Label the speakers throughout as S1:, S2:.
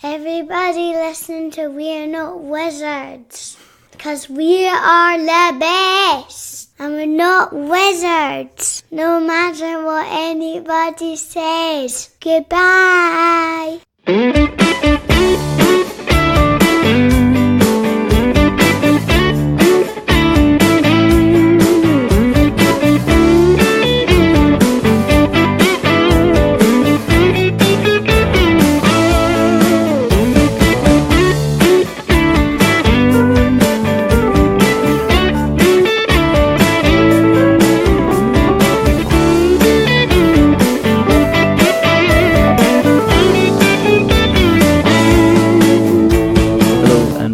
S1: Everybody listen to We're Not Wizards, because we are the best, and we're not wizards, no matter what anybody says. Goodbye.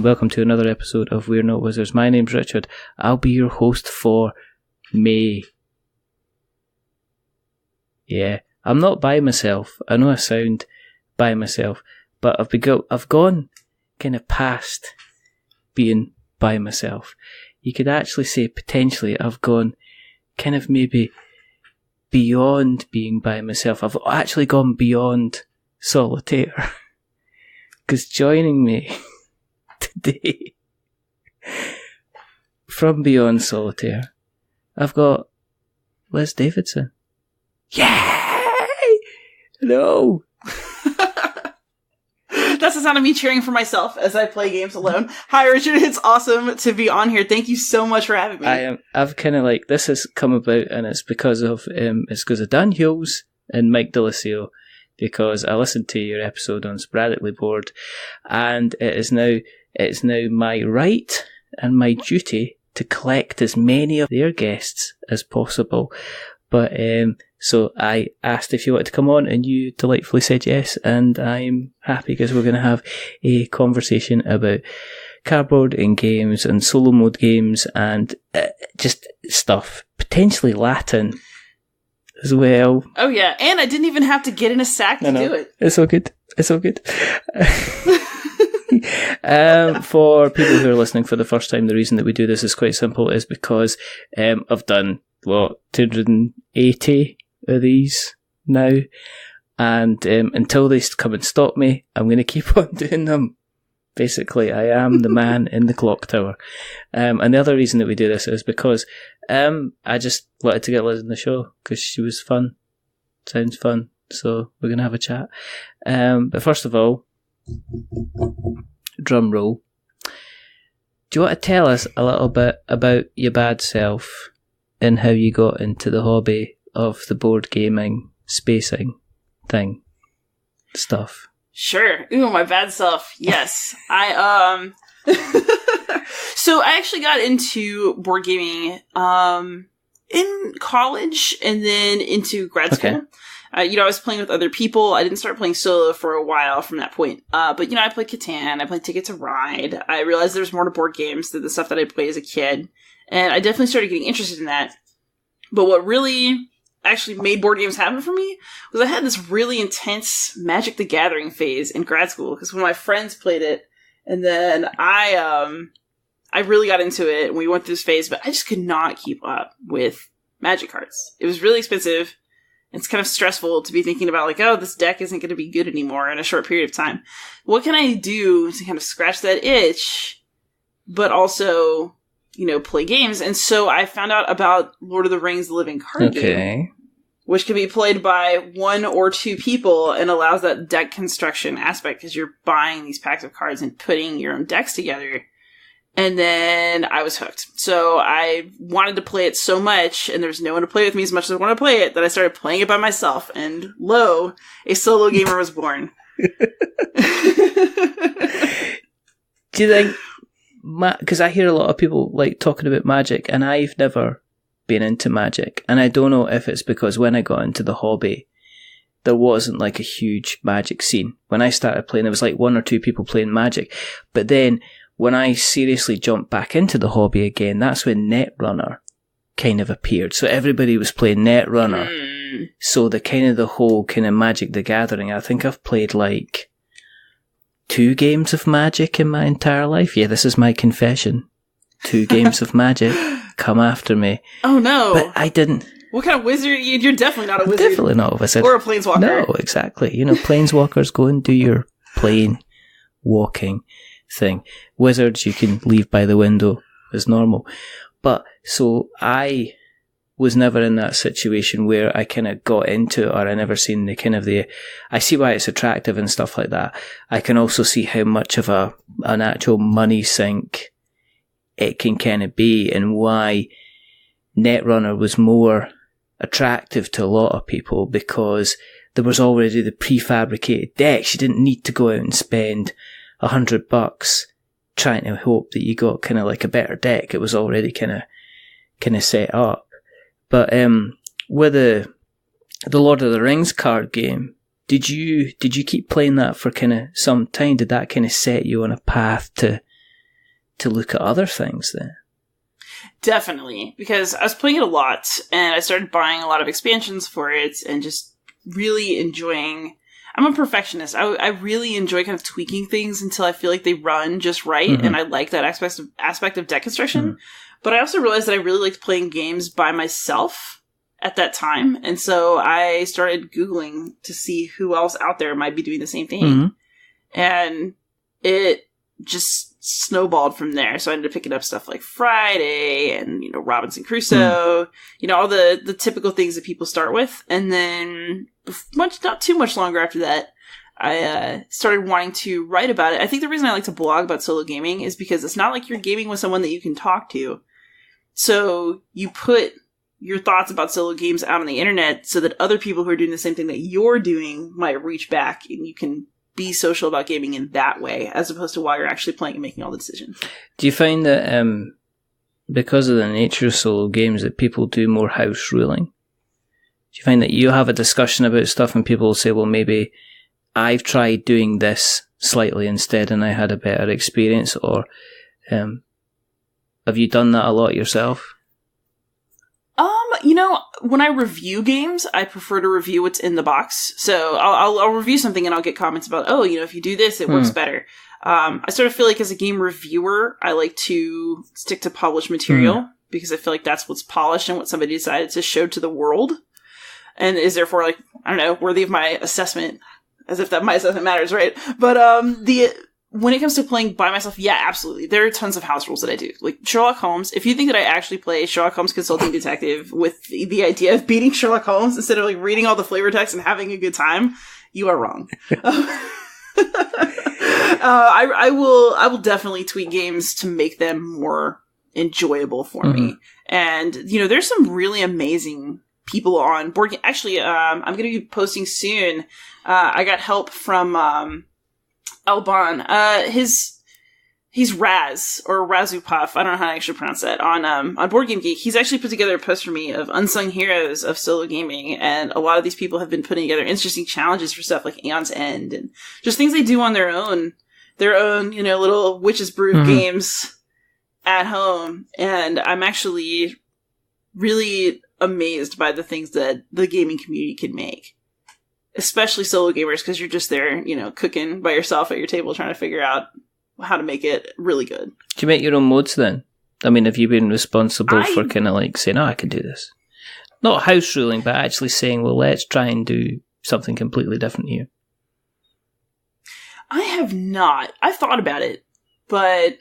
S2: Welcome to another episode of We're Not Wizards. My name's Richard. I'll be your host for May. Yeah, I'm not by myself. I know I sound by myself, but I've gone kind of past being by myself. You could actually say potentially I've gone kind of maybe beyond being by myself. I've actually gone beyond solitaire. Because joining me today from Beyond Solitaire, I've got Liz Davidson. Yay! No!
S3: That's the sound of me cheering for myself as I play games alone. Hi, Richard. It's awesome to be on here. Thank you so much for having me.
S2: I've kind of like, this has come about, and it's because of Dan Hughes and Mike DiLisio, because I listened to your episode on Sporadically Bored, and it's now my right and my duty to collect as many of their guests as possible. But so I asked if you wanted to come on, and you delightfully said yes, and I'm happy because we're going to have a conversation about cardboard and games and solo mode games and just stuff, potentially Latin as well.
S3: Oh yeah, and I didn't even have to get in a sack to do it.
S2: It's all good. For people who are listening for the first time, the reason that we do this is quite simple, is because I've done 280 of these now, and until they come and stop me, I'm going to keep on doing them. Basically, I am the man in the clock tower. And the other reason that we do this is because I just wanted to get Liz on the show because she was fun. Sounds fun. So we're going to have a chat. But first of all, drum roll. Do you want to tell us a little bit about your bad self and how you got into the hobby of the board gaming, spacing thing stuff?
S3: Sure. Ooh, my bad self. Yes. So I actually got into board gaming in college and then into grad school. I was playing with other people. I didn't start playing solo for a while from that point. But I played Catan. I played Ticket to Ride. I realized there was more to board games than the stuff that I played as a kid. And I definitely started getting interested in that. But what really actually made board games happen for me was I had this really intense Magic the Gathering phase in grad school. Because when my friends played it, and then I really got into it, and we went through this phase, but I just could not keep up with Magic cards. It was really expensive. It's kind of stressful to be thinking about, like, oh, this deck isn't going to be good anymore in a short period of time. What can I do to kind of scratch that itch, but also, play games? And so I found out about Lord of the Rings: The Living Card Game, which can be played by one or two people and allows that deck construction aspect because you're buying these packs of cards and putting your own decks together. And then I was hooked. So I wanted to play it so much, and there's no one to play with me as much as I want to play it, that I started playing it by myself. And lo, a solo gamer was born.
S2: Do you think, because I hear a lot of people like talking about Magic, and I've never been into Magic, and I don't know if it's because when I got into the hobby, there wasn't like a huge Magic scene. When I started playing, there was like one or two people playing Magic, but then when I seriously jumped back into the hobby again, that's when Netrunner kind of appeared. So everybody was playing Netrunner. So the whole kind of Magic the Gathering, I think I've played like 2 games of Magic in my entire life. Yeah, this is my confession. 2 games of Magic. Come after me.
S3: Oh no.
S2: But I didn't.
S3: What kind of wizard? You're definitely not a wizard.
S2: Definitely not a wizard.
S3: Or a planeswalker.
S2: No, exactly. Planeswalkers, go and do your playing. walking thing. Wizards you can leave by the window as normal. But, so I was never in that situation where I kind of got into it, or I never seen the kind of I see why it's attractive and stuff like that. I can also see how much of an actual money sink it can kind of be, and why Netrunner was more attractive to a lot of people, because there was already the prefabricated decks. You didn't need to go out and spend $100 trying to hope that you got kind of like a better deck. It was already kind of set up. But with the Lord of the Rings card game, did you keep playing that for kind of some time? Did that kind of set you on a path to look at other things then?
S3: Definitely, because I was playing it a lot, and I started buying a lot of expansions for it, and just really enjoying. I'm a perfectionist. I really enjoy kind of tweaking things until I feel like they run just right, mm-hmm. and I like that aspect of deck construction. Mm-hmm. But I also realized that I really liked playing games by myself at that time, and so I started Googling to see who else out there might be doing the same thing, mm-hmm. and it just snowballed from there. So I ended up picking up stuff like Friday and, Robinson Crusoe, all the typical things that people start with. And then not too much longer after that, I started wanting to write about it. I think the reason I like to blog about solo gaming is because it's not like you're gaming with someone that you can talk to. So you put your thoughts about solo games out on the internet so that other people who are doing the same thing that you're doing might reach back, and you can be social about gaming in that way, as opposed to while you're actually playing and making all the decisions. Do
S2: you find that because of the nature of solo games that people do more house ruling? Do you find that you have a discussion about stuff and people will say, well, maybe I've tried doing this slightly instead and I had a better experience, or have you done that a lot yourself?
S3: When I review games, I prefer to review what's in the box. So I'll review something and I'll get comments about, if you do this, it works better. I sort of feel like as a game reviewer, I like to stick to published material because I feel like that's what's polished and what somebody decided to show to the world, and is therefore, like, I don't know, worthy of my assessment, as if that my assessment matters, right? But when it comes to playing by myself, yeah, absolutely. There are tons of house rules that I do. Like Sherlock Holmes, if you think that I actually play Sherlock Holmes Consulting Detective with the idea of beating Sherlock Holmes instead of like reading all the flavor text and having a good time, you are wrong. I will definitely tweak games to make them more enjoyable for me. And, there's some really amazing people on board game. Actually, I'm going to be posting soon. I got help from, Alban. He's Raz, or Razupuff. I don't know how to actually pronounce that. On Board Game Geek, he's actually put together a post for me of unsung heroes of solo gaming, and a lot of these people have been putting together interesting challenges for stuff like Aeon's End, and just things they do on their own, little witches brew games at home. And I'm actually really amazed by the things that the gaming community can make. Especially solo gamers, because you're just there, cooking by yourself at your table trying to figure out how to make it really good.
S2: Do you make your own modes then? I mean, have you been responsible for kind of like saying, I can do this? Not house ruling, but actually saying, well, let's try and do something completely different here.
S3: I have not. I've thought about it, but,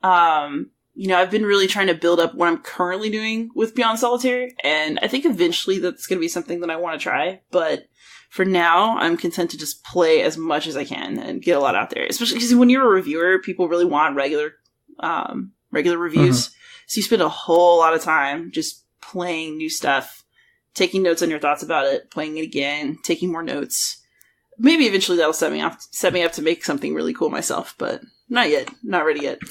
S3: I've been really trying to build up what I'm currently doing with Beyond Solitaire, and I think eventually that's going to be something that I want to try, but for now, I'm content to just play as much as I can and get a lot out there. Especially because when you're a reviewer, people really want regular reviews. So you spend a whole lot of time just playing new stuff, taking notes on your thoughts about it, playing it again, taking more notes. Maybe eventually that'll set me up to make something really cool myself, but not yet. Not ready yet.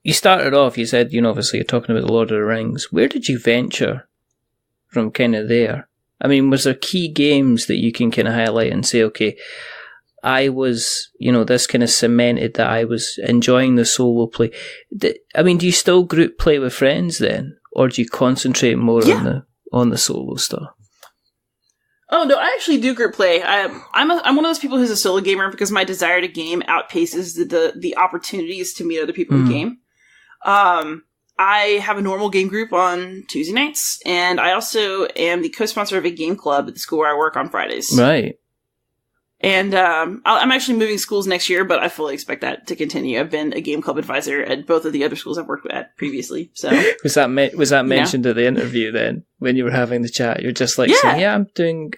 S2: You started off, you said, obviously you're talking about the Lord of the Rings. Where did you venture from kind of there? I mean, was there key games that you can kind of highlight and say, okay, I was, this kind of cemented that I was enjoying the solo play. Do you still group play with friends then? Or do you concentrate more on the solo stuff?
S3: Oh, no, I actually do group play. I'm one of those people who's a solo gamer because my desire to game outpaces the opportunities to meet other people who game. I have a normal game group on Tuesday nights, and I also am the co-sponsor of a game club at the school where I work on Fridays.
S2: Right.
S3: And I'm actually moving schools next year, but I fully expect that to continue. I've been a game club advisor at both of the other schools I've worked at previously. So
S2: was that mentioned at the interview then when you were having the chat? You're just like saying, "Yeah, I'm doing.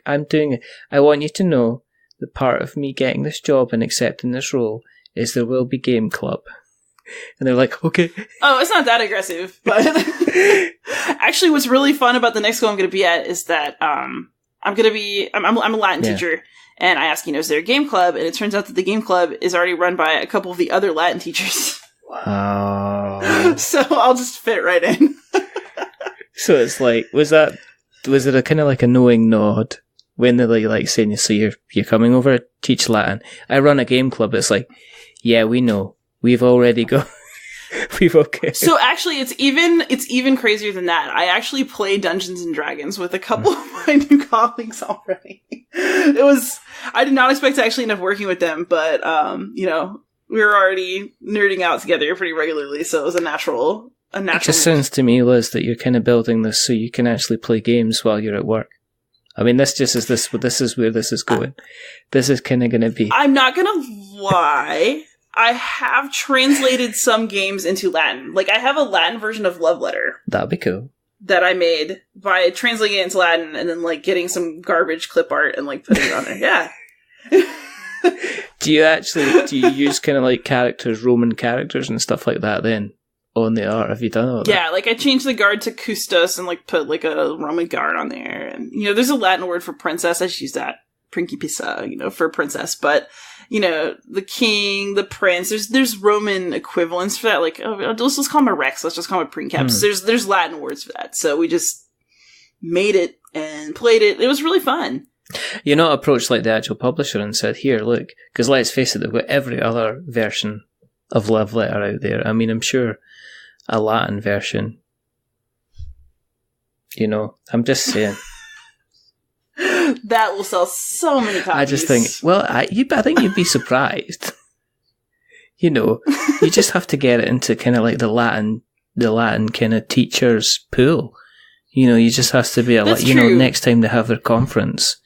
S2: I want you to know that part of me getting this job and accepting this role is there will be game club." And they're like, "Okay."
S3: Oh, it's not that aggressive, but actually, what's really fun about the next school I'm going to be at is that I'm a Latin teacher. And I asked, is there a game club? And it turns out that the game club is already run by a couple of the other Latin teachers.
S2: Wow.
S3: So I'll just fit right in.
S2: So it's like, was it a kind of like a knowing nod when they're like saying, so you're coming over to teach Latin? I run a game club. It's like, yeah, we know. We've already got... okay.
S3: So actually, it's even crazier than that. I actually play Dungeons and Dragons with a couple of my new colleagues already. I did not expect to actually end up working with them, but we were already nerding out together pretty regularly, so it was a natural.
S2: It just sounds to me, Liz, that you're kind of building this so you can actually play games while you're at work. I mean, this is where this is going. This is kind of going to be.
S3: I'm not going to lie. I have translated some games into Latin. Like, I have a Latin version of Love Letter.
S2: That'd be cool.
S3: That I made by translating it into Latin and then, like, getting some garbage clip art and, like, putting it on there. Yeah.
S2: Do you use kind of, like, Roman characters and stuff like that then on the art? Have you done all that?
S3: Yeah, like, I changed the guard to Custos and, like, put, like, a Roman guard on there. And, there's a Latin word for princess. I just use that. Principessa, for princess. But... the king, the prince, there's Roman equivalents for that. Like, let's call him a Rex. Let's just call him a princeps. There's Latin words for that. So we just made it and played it. It was really fun.
S2: You're not approached like the actual publisher and said, here, look, because let's face it, they've got every other version of Love Letter out there. I mean, I'm sure a Latin version, I'm just saying.
S3: That will sell so many copies.
S2: I just think, I think you'd be surprised. You just have to get it into kind of like the Latin kind of teachers pool. You just have to be next time they have their conference,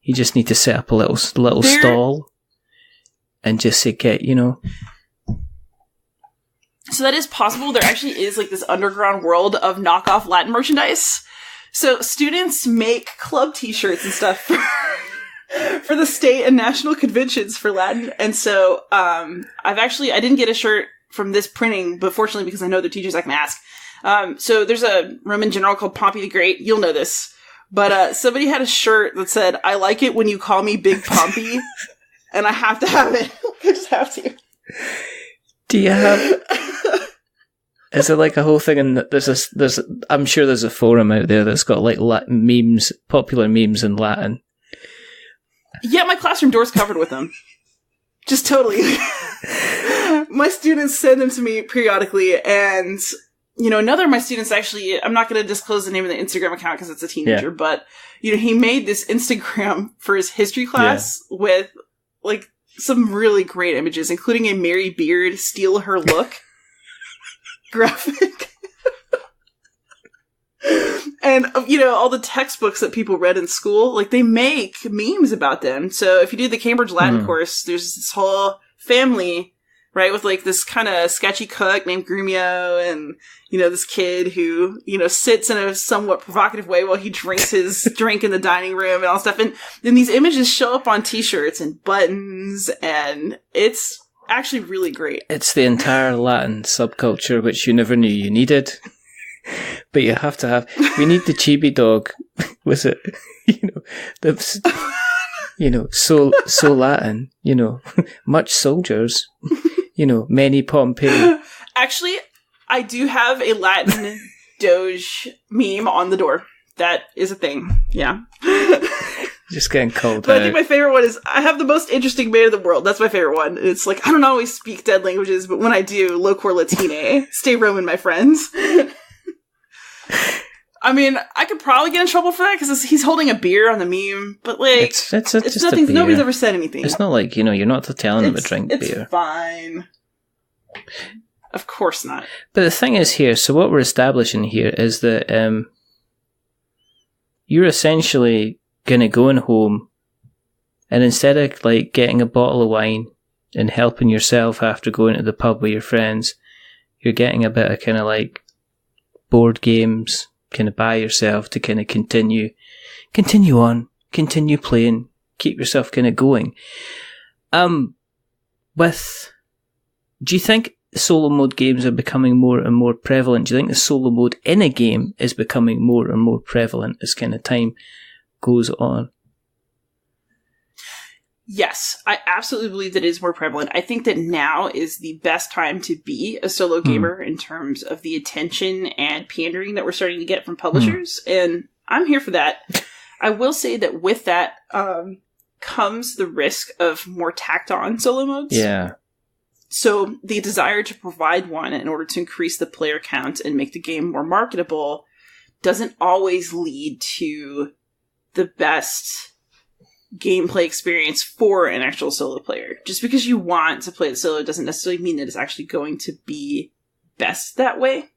S2: you just need to set up a little stall and just say,
S3: So that is possible. There actually is like this underground world of knockoff Latin merchandise. So students make club t-shirts and stuff for the state and national conventions for Latin. And so I didn't get a shirt from this printing, but fortunately, because I know the teachers, I can ask. So there's a Roman general called Pompey the Great. You'll know this. But somebody had a shirt that said, "I like it when you call me Big Pompey." And I have to have it. I just have to.
S2: Do you have... Is there like a whole thing? And I'm sure there's a forum out there that's got like memes, popular memes in Latin.
S3: Yeah, my classroom door's covered with them. Just totally. My students send them to me periodically, and another of my students actually. I'm not going to disclose the name of the Instagram account because it's a teenager, but he made this Instagram for his history class with like some really great images, including a Mary Beard steal her look. Graphic. And all the textbooks that people read in school, like they make memes about them. So if you do the Cambridge Latin course, there's this whole family, right, with like this kind of sketchy cook named Grumio, and this kid who sits in a somewhat provocative way while he drinks his drink in the dining room and all stuff. And then these images show up on t-shirts and buttons, and it's actually really great.
S2: It's the entire Latin subculture which you never knew you needed, but you have to have. We need the chibi dog. Was it? So Latin. Much soldiers. Many Pompeii.
S3: Actually, I do have a Latin Doge meme on the door. That is a thing. Yeah.
S2: Just getting cold.
S3: But I think my favorite one is, I have the most interesting man in the world. That's my favorite one. It's like, I don't always speak dead languages, but when I do, loquor Latine. Stay Roman, my friends. I mean, I could probably get in trouble for that because he's holding a beer on the meme, but like, it's
S2: just
S3: nothing. Nobody's ever said anything.
S2: It's not like, you're not telling him to drink beer.
S3: It's fine. Of course not.
S2: But the thing is here, so what we're establishing here is that you're essentially going to go home And instead of like getting a bottle of wine and helping yourself after going to the pub with your friends, you're getting a bit of kind of like board games kind of by yourself to kind of continue on, continue playing, keep yourself kind of going. Do you think solo mode games are becoming more and more prevalent? Do you think the solo mode in a game is becoming more and more prevalent as kind of time goes on?
S3: Yes, I absolutely believe that it is more prevalent. I think that now is the best time to be a solo gamer in terms of the attention and pandering that we're starting to get from publishers, and I'm here for that. I will say that with that comes the risk of more tacked-on solo modes.
S2: Yeah.
S3: So the desire to provide one in order to increase the player count and make the game more marketable doesn't always lead to the best gameplay experience for an actual solo player. Just because you want to play the solo doesn't necessarily mean that it's actually going to be best that way.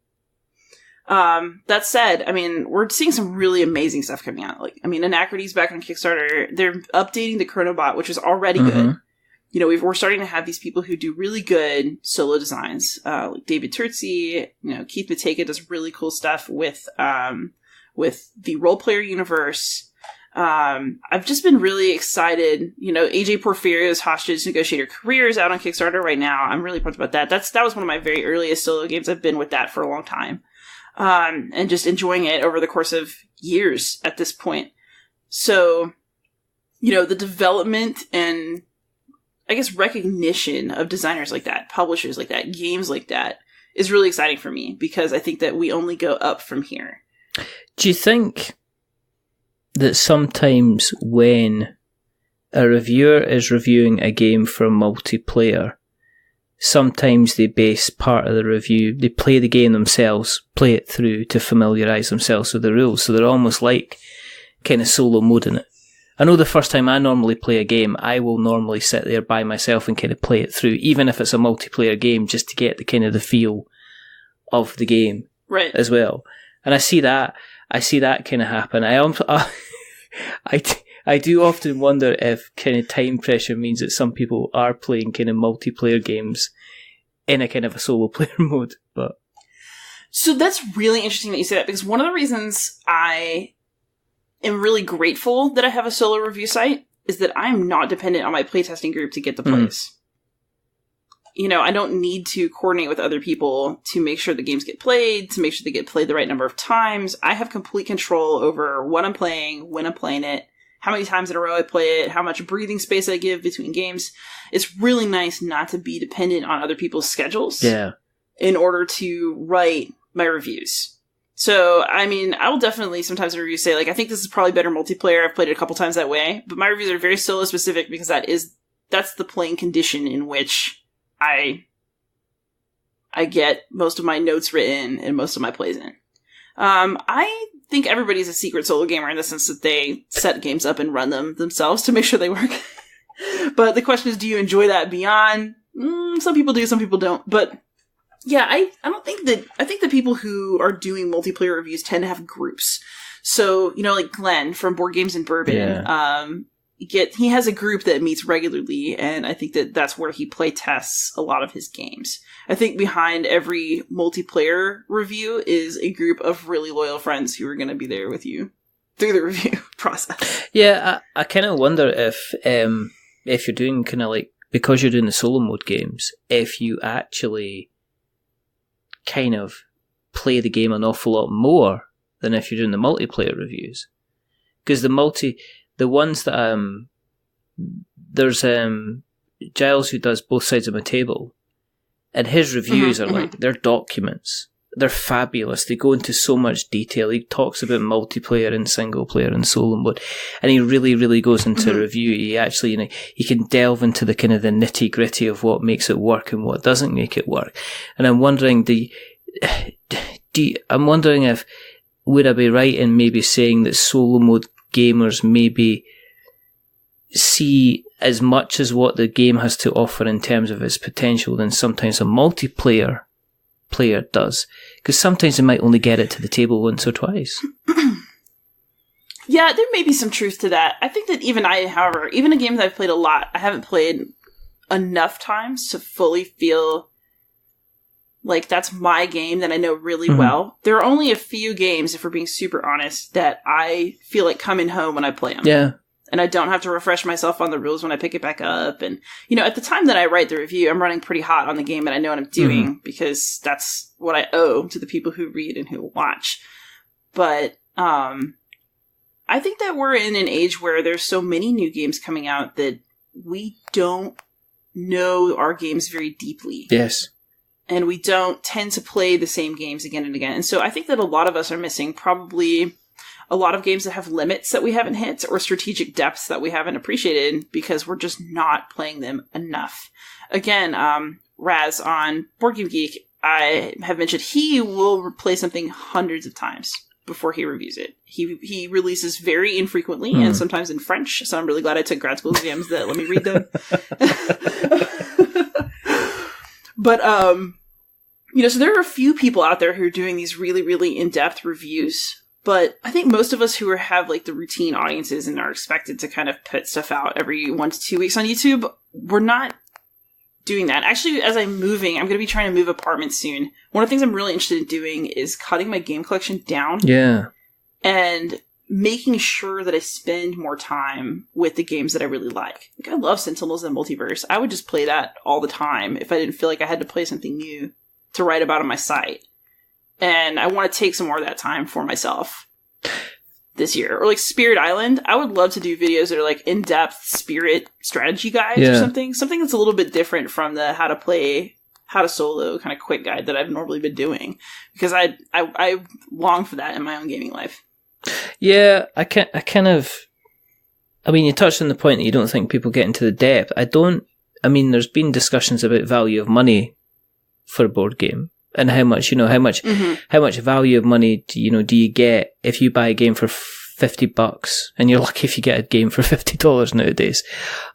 S3: That said, I mean, we're seeing some really amazing stuff coming out. Like, I mean, Anacrity's back on Kickstarter. They're updating the Chronobot, which is already good. You know, we're starting to have these people who do really good solo designs, like David Turtzi. You know, Keith Mateka does really cool stuff with the role player universe. I've just been really excited. You know, AJ Porfirio's Hostage Negotiator Career is out on Kickstarter right now. I'm really pumped about that. That was one of my very earliest solo games. I've been with that for a long time. And just enjoying it over the course of years at this point. So, you know, the development and I guess recognition of designers like that, publishers like that, games like that is really exciting for me because I think that we only go up from here.
S2: Do you think that sometimes when a reviewer is reviewing a game for multiplayer, sometimes they base part of the review, they play the game themselves, play it through to familiarise themselves with the rules, so they're almost like kind of solo moding it. I know the first time I normally play a game, I will normally sit there by myself and kind of play it through, even if it's a multiplayer game, just to get the kind of the feel of the game as well. And I see that kind of happen. I do often wonder if kind of time pressure means that some people are playing kind of multiplayer games in a kind of a solo player mode. But
S3: so that's really interesting that you say that, because one of the reasons I am really grateful that I have a solo review site is that I'm not dependent on my playtesting group to get the plays. You know, I don't need to coordinate with other people to make sure the games get played, to make sure they get played the right number of times. I have complete control over what I'm playing, when I'm playing it, how many times in a row I play it, how much breathing space I give between games. It's really nice not to be dependent on other people's schedules in order to write my reviews. So, I mean, I will definitely sometimes in reviews say, like, I think this is probably better multiplayer. I've played it a couple times that way. But my reviews are very solo specific because that's the playing condition in which I get most of my notes written and most of my plays in. I think everybody's a secret solo gamer in the sense that they set games up and run them themselves to make sure they work. But the question is, do you enjoy that beyond? Some people do, some people don't. But yeah, I think the people who are doing multiplayer reviews tend to have groups. So, you know, like Glenn from Board Games and Bourbon, he has a group that meets regularly, and I think that that's where he play tests a lot of his games. I think behind every multiplayer review is a group of really loyal friends who are going to be there with you through the review process.
S2: Yeah, I kind of wonder if you're doing kind of like, because you're doing the solo mode games, if you actually kind of play the game an awful lot more than if you're doing the multiplayer reviews. Because the ones that there's Giles who does both sides of my table, and his reviews are like, they're documents. They're fabulous. They go into so much detail. He talks about multiplayer and single player and solo mode, and he really, really goes into a review. He actually, you know, he can delve into the kind of the nitty gritty of what makes it work and what doesn't make it work. And I'm wondering, I'm wondering if, would I be right in maybe saying that solo mode gamers maybe see as much as what the game has to offer in terms of its potential than sometimes a multiplayer player does, because sometimes they might only get it to the table once or twice.
S3: Yeah, there may be some truth to that. I think that even a game that I've played a lot, I haven't played enough times to fully feel like that's my game that I know really well. There are only a few games, if we're being super honest, that I feel like coming home when I play them.
S2: Yeah.
S3: And I don't have to refresh myself on the rules when I pick it back up. And, at the time that I write the review, I'm running pretty hot on the game and I know what I'm doing because that's what I owe to the people who read and who watch. But I think that we're in an age where there's so many new games coming out that we don't know our games very deeply.
S2: Yes.
S3: And we don't tend to play the same games again and again. And so I think that a lot of us are missing probably a lot of games that have limits that we haven't hit or strategic depths that we haven't appreciated because we're just not playing them enough. Again, Raz on Board Game Geek, I have mentioned he will play something hundreds of times before he reviews it. He releases very infrequently and sometimes in French, so I'm really glad I took grad school exams that let me read them. But, so there are a few people out there who are doing these really, really in-depth reviews, but I think most of us who have like the routine audiences and are expected to kind of put stuff out every 1 to 2 weeks on YouTube, we're not doing that. Actually, as I'm moving, I'm going to be trying to move apartments soon. One of the things I'm really interested in doing is cutting my game collection down.
S2: Yeah.
S3: And making sure that I spend more time with the games that I really like. Like, I love Sentinels and Multiverse. I would just play that all the time if I didn't feel like I had to play something new to write about on my site. And I want to take some more of that time for myself this year. Or like Spirit Island. I would love to do videos that are like in-depth Spirit strategy guides or something. Something that's a little bit different from the how to solo kind of quick guide that I've normally been doing. Because I long for that in my own gaming life.
S2: Yeah, you touched on the point that you don't think people get into the depth. There's been discussions about value of money for a board game and how much value of money do you get if you buy a game for $50 and you're lucky if you get a game for $50 nowadays.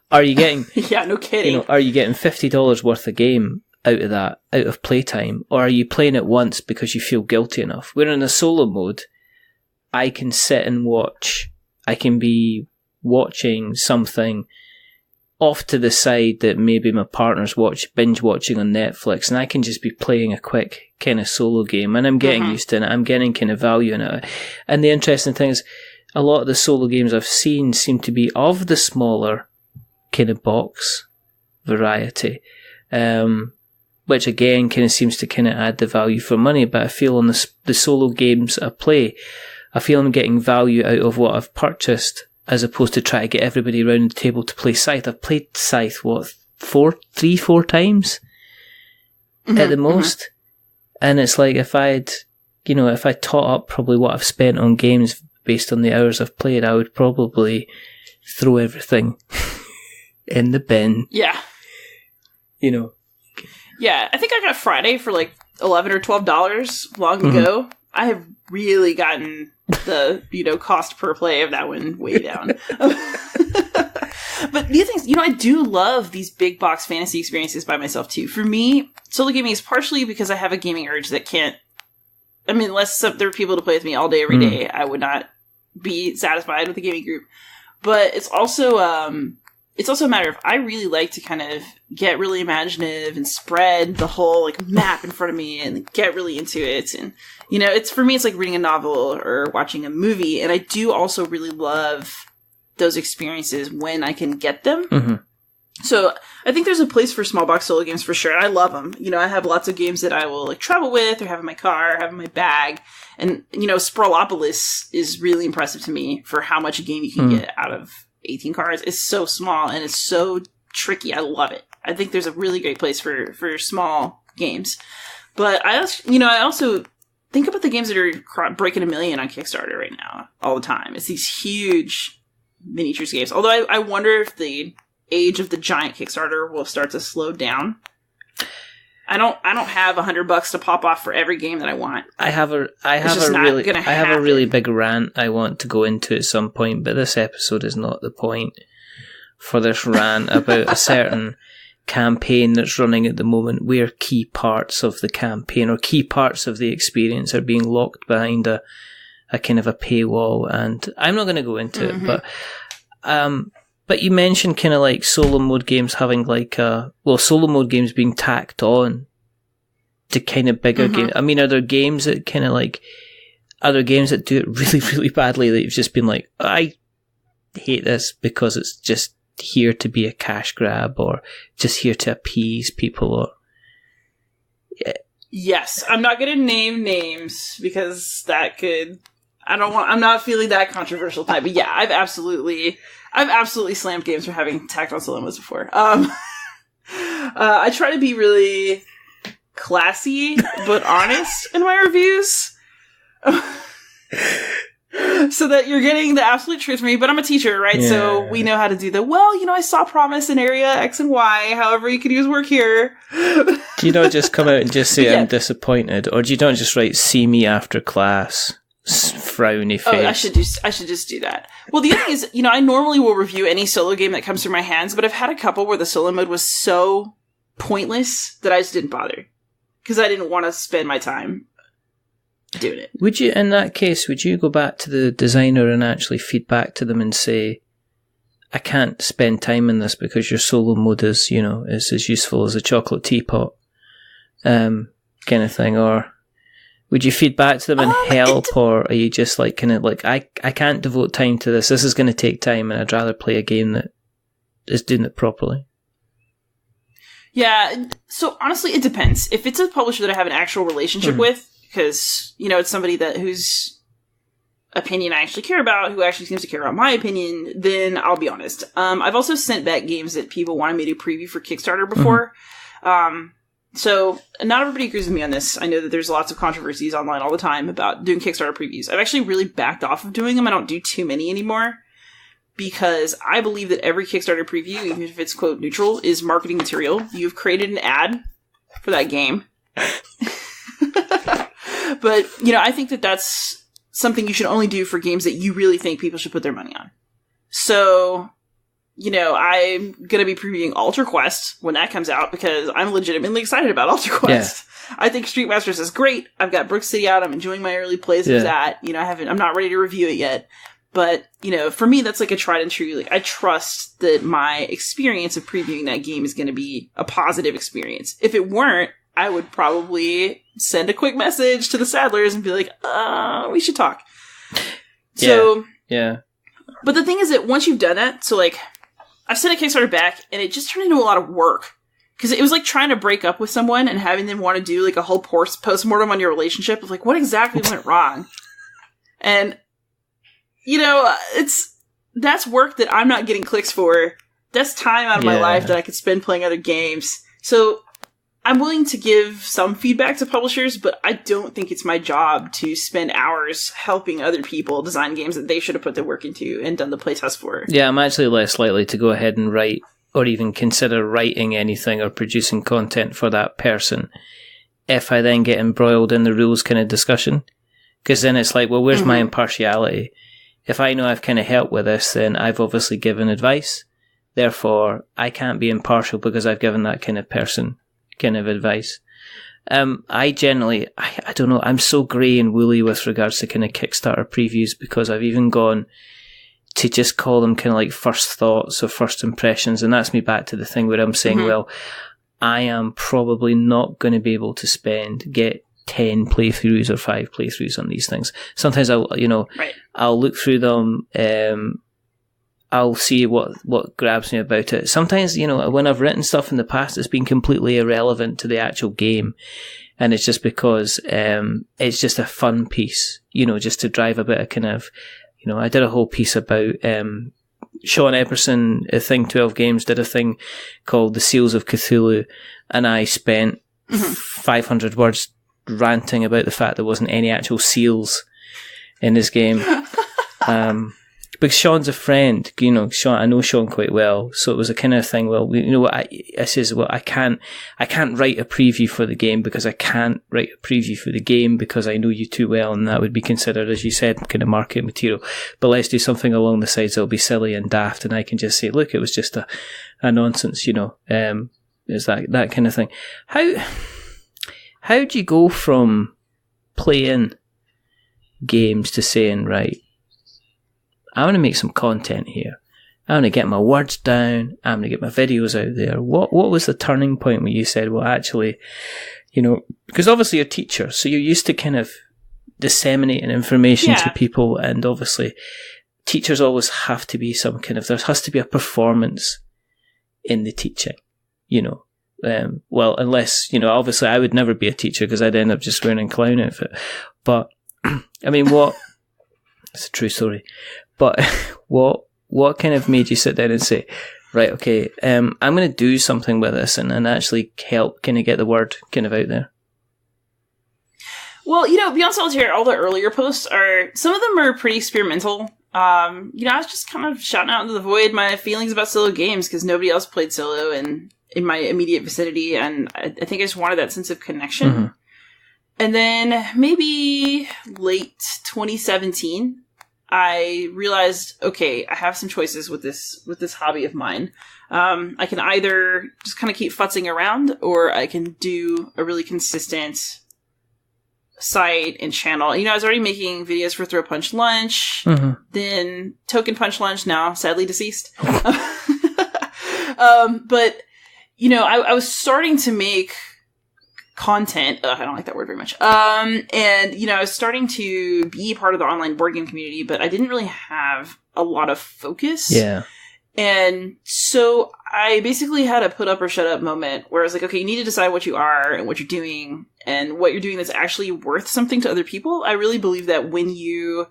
S2: Are you getting,
S3: yeah, no kidding.
S2: Are you getting $50 worth of game out of playtime, or are you playing it once because you feel guilty enough? We're in a solo mode. I can sit and watch. I can be watching something off to the side that maybe my partner's binge watching on Netflix, and I can just be playing a quick kind of solo game, and I'm getting used to it. I'm getting kind of value in it. And the interesting thing is, a lot of the solo games I've seen seem to be of the smaller kind of box variety, which again kind of seems to kind of add the value for money. But I feel on the solo games I play, I feel I'm getting value out of what I've purchased as opposed to try to get everybody around the table to play Scythe. I've played Scythe, 4 times at the most. And it's like if I tot up probably what I've spent on games based on the hours I've played, I would probably throw everything in the bin.
S3: Yeah. Yeah, I think I got Friday for like $11 or $12 long ago. I have really gotten the, cost per play of that one way down. But the other things, I do love these big box fantasy experiences by myself too. For me, solo gaming is partially because I have a gaming urge that unless there are people to play with me all day, every day, I would not be satisfied with a gaming group. But it's also a matter of, I really like to kind of get really imaginative and spread the whole map in front of me and get really into it. And, for me, it's like reading a novel or watching a movie. And I do also really love those experiences when I can get them. So I think there's a place for small box solo games for sure. And I love them. I have lots of games that I will travel with or have in my car, have in my bag. And, Sprawlopolis is really impressive to me for how much game you can get out of 18 cards. It's so small and it's so tricky. I love it. I think there's a really great place for small games. But I also think about the games that are breaking 1 million on Kickstarter right now all the time. It's these huge miniatures games. Although I wonder if the age of the giant Kickstarter will start to slow down. I don't have $100 to pop off for every game that I want. I have a really big rant I want to go into at some point, but this episode is not the point for this rant about a certain campaign that's running at the moment where key parts of the campaign or key parts of the experience are being locked behind a
S2: a kind of a paywall, and I'm not going to go into it, but you mentioned kind of like solo mode games having like solo mode games being tacked on to kind of bigger games. I mean, are there games that kind of like, are there games that do it really, really badly that you've just been like, I hate this because it's just here to be a cash grab or just here to appease people? Or
S3: yes, I'm not going to name names because that could, I'm not feeling that controversial type, but yeah, I've absolutely slammed games for having tacked on solo modes before. I try to be really classy but honest in my reviews, so that you're getting the absolute truth from me. But I'm a teacher, right? Yeah. So we know how to do I saw promise in area X and Y. However, you could use work here.
S2: Do you not just come out and just say I'm disappointed, or do you not just write "see me after class"? Frowny face.
S3: Oh, I should just do that. Well, the other thing is, I normally will review any solo game that comes through my hands, but I've had a couple where the solo mode was so pointless that I just didn't bother because I didn't want to spend my time doing it.
S2: Would you, in that case, go back to the designer and actually feed back to them and say, I can't spend time in this because your solo mode is, is as useful as a chocolate teapot, kind of thing, or would you feed back to them and help, or are you just like kind of like, I can't devote time to this. This is going to take time, and I'd rather play a game that is doing it properly?
S3: Yeah, so honestly, it depends. If it's a publisher that I have an actual relationship with, because, it's somebody whose opinion I actually care about, who actually seems to care about my opinion, then I'll be honest. I've also sent back games that people wanted me to preview for Kickstarter before. So not everybody agrees with me on this. I know that there's lots of controversies online all the time about doing Kickstarter previews. I've actually really backed off of doing them. I don't do too many anymore because I believe that every Kickstarter preview, even if it's quote neutral, is marketing material. You've created an ad for that game. But, I think that that's something you should only do for games that you really think people should put their money on. So, I'm going to be previewing Alter Quest when that comes out because I'm legitimately excited about Alter Quest. Yeah. I think Street Masters is great. I've got Brook City out. I'm enjoying my early plays of that. I'm not ready to review it yet. But, for me, that's like a tried and true. Like, I trust that my experience of previewing that game is going to be a positive experience. If it weren't, I would probably send a quick message to the Sadlers and be like, we should talk. So,
S2: yeah.
S3: But the thing is that once you've done that, so like, I've sent a Kickstarter back and it just turned into a lot of work. Because it was like trying to break up with someone and having them want to do like a whole post-mortem on your relationship of like, what exactly went wrong? And, that's work that I'm not getting clicks for. That's time out of my life that I could spend playing other games. So I'm willing to give some feedback to publishers, but I don't think it's my job to spend hours helping other people design games that they should have put the work into and done the playtest for.
S2: Yeah, I'm actually less likely to go ahead and write or even consider writing anything or producing content for that person if I then get embroiled in the rules kind of discussion. Because then it's like, well, where's my impartiality? If I know I've kind of helped with this, then I've obviously given advice. Therefore, I can't be impartial because I've given that kind of person kind of advice. I generally, I don't know, I'm so grey and woolly with regards to kind of Kickstarter previews because I've even gone to just call them kind of like first thoughts or first impressions, and that's me back to the thing where I'm saying, well, I am probably not going to be able to get 10 playthroughs or 5 playthroughs on these things. Sometimes I'll look through them, I'll see what grabs me about it. Sometimes, when I've written stuff in the past, it's been completely irrelevant to the actual game. And it's just because it's just a fun piece, just to drive a bit of kind of, I did a whole piece about Sean Epperson, Thing 12 Games, did a thing called The Seals of Cthulhu. And I spent 500 words ranting about the fact there wasn't any actual seals in this game. Because Sean's a friend, Sean, I know Sean quite well, so it was a kind of thing, well, I says, well, I can't write a preview for the game because I can't write a preview for the game because I know you too well, and that would be considered, as you said, kind of market material. But let's do something along the sides that'll be silly and daft, and I can just say, look, it was just a nonsense, it's that kind of thing. How do you go from playing games to saying, right, I want to make some content here. I want to get my words down. I'm going to get my videos out there. What was the turning point where you said, well, actually, because obviously you're a teacher, so you're used to kind of disseminating information to people, and obviously teachers always have to be there has to be a performance in the teaching, well, unless, obviously I would never be a teacher because I'd end up just wearing a clown outfit. But, I mean, it's a true story, but what kind of made you sit down and say, right, okay, I'm going to do something with this and actually help kind of get the word kind of out there?
S3: Well, Beyond Solitaire, all the earlier posts some of them are pretty experimental. I was just kind of shouting out into the void my feelings about solo games because nobody else played solo in my immediate vicinity, and I think I just wanted that sense of connection. Mm-hmm. And then maybe late 2017, I realized, okay, I have some choices with this hobby of mine. I can either just kind of keep futzing around, or I can do a really consistent site and channel. I was already making videos for Throw Punch Lunch, then Token Punch Lunch, now sadly deceased. But, I was starting to make content. I don't like that word very much. And, I was starting to be part of the online board game community, but I didn't really have a lot of focus.
S2: Yeah.
S3: And so I basically had a put up or shut up moment where I was like, okay, you need to decide what you are and what you're doing and what you're doing that's actually worth something to other people. I really believe that when you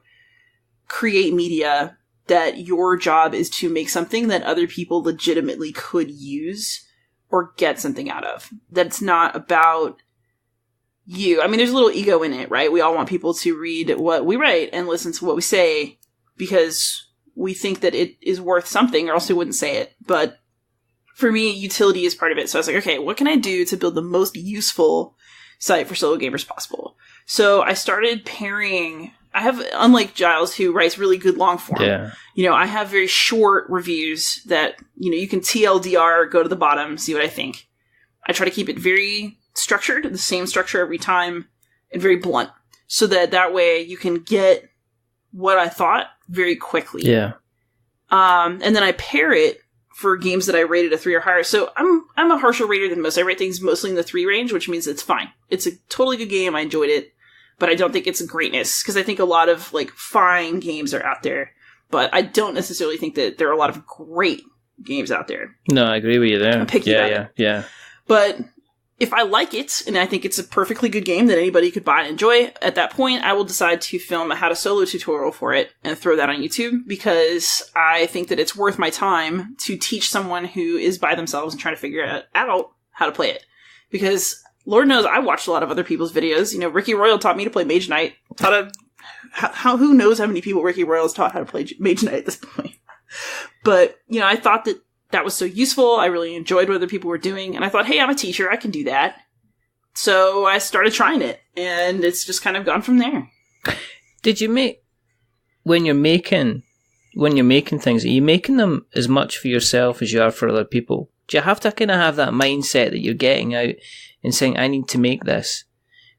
S3: create media, that your job is to make something that other people legitimately could use or get something out of. That's not about you. I mean, there's a little ego in it, right? We all want people to read what we write and listen to what we say because we think that it is worth something, or else we wouldn't say it. But for me, utility is part of it. So I was like, okay, what can I do to build the most useful site for solo gamers possible? So I started pairing. I have, unlike Giles, who writes really good long form, I have very short reviews that, you can TLDR, go to the bottom, see what I think. I try to keep it very structured, the same structure every time, and very blunt, so that way you can get what I thought very quickly.
S2: Yeah.
S3: And then I pair it for games that I rated a 3 or higher. So I'm a harsher rater than most. I rate things mostly in the 3 range, which means it's fine. It's a totally good game. I enjoyed it, but I don't think it's a greatness because I think a lot of fine games are out there, but I don't necessarily think that there are a lot of great games out there.
S2: No, I agree with you there.
S3: I'm picky about it.
S2: Yeah.
S3: But if I like it, and I think it's a perfectly good game that anybody could buy and enjoy, at that point, I will decide to film a how to solo tutorial for it and throw that on YouTube, because I think that it's worth my time to teach someone who is by themselves and trying to figure out how to play it. Because Lord knows I watched a lot of other people's videos. Ricky Royal taught me to play Mage Knight. Who knows how many people Ricky Royal has taught how to play Mage Knight at this point. But, I thought that was so useful. I really enjoyed what other people were doing. And I thought, hey, I'm a teacher. I can do that. So I started trying it. And it's just kind of gone from there.
S2: Did you when you're making things, are you making them as much for yourself as you are for other people? Do you have to kind of have that mindset that you're getting out and saying, I need to make this?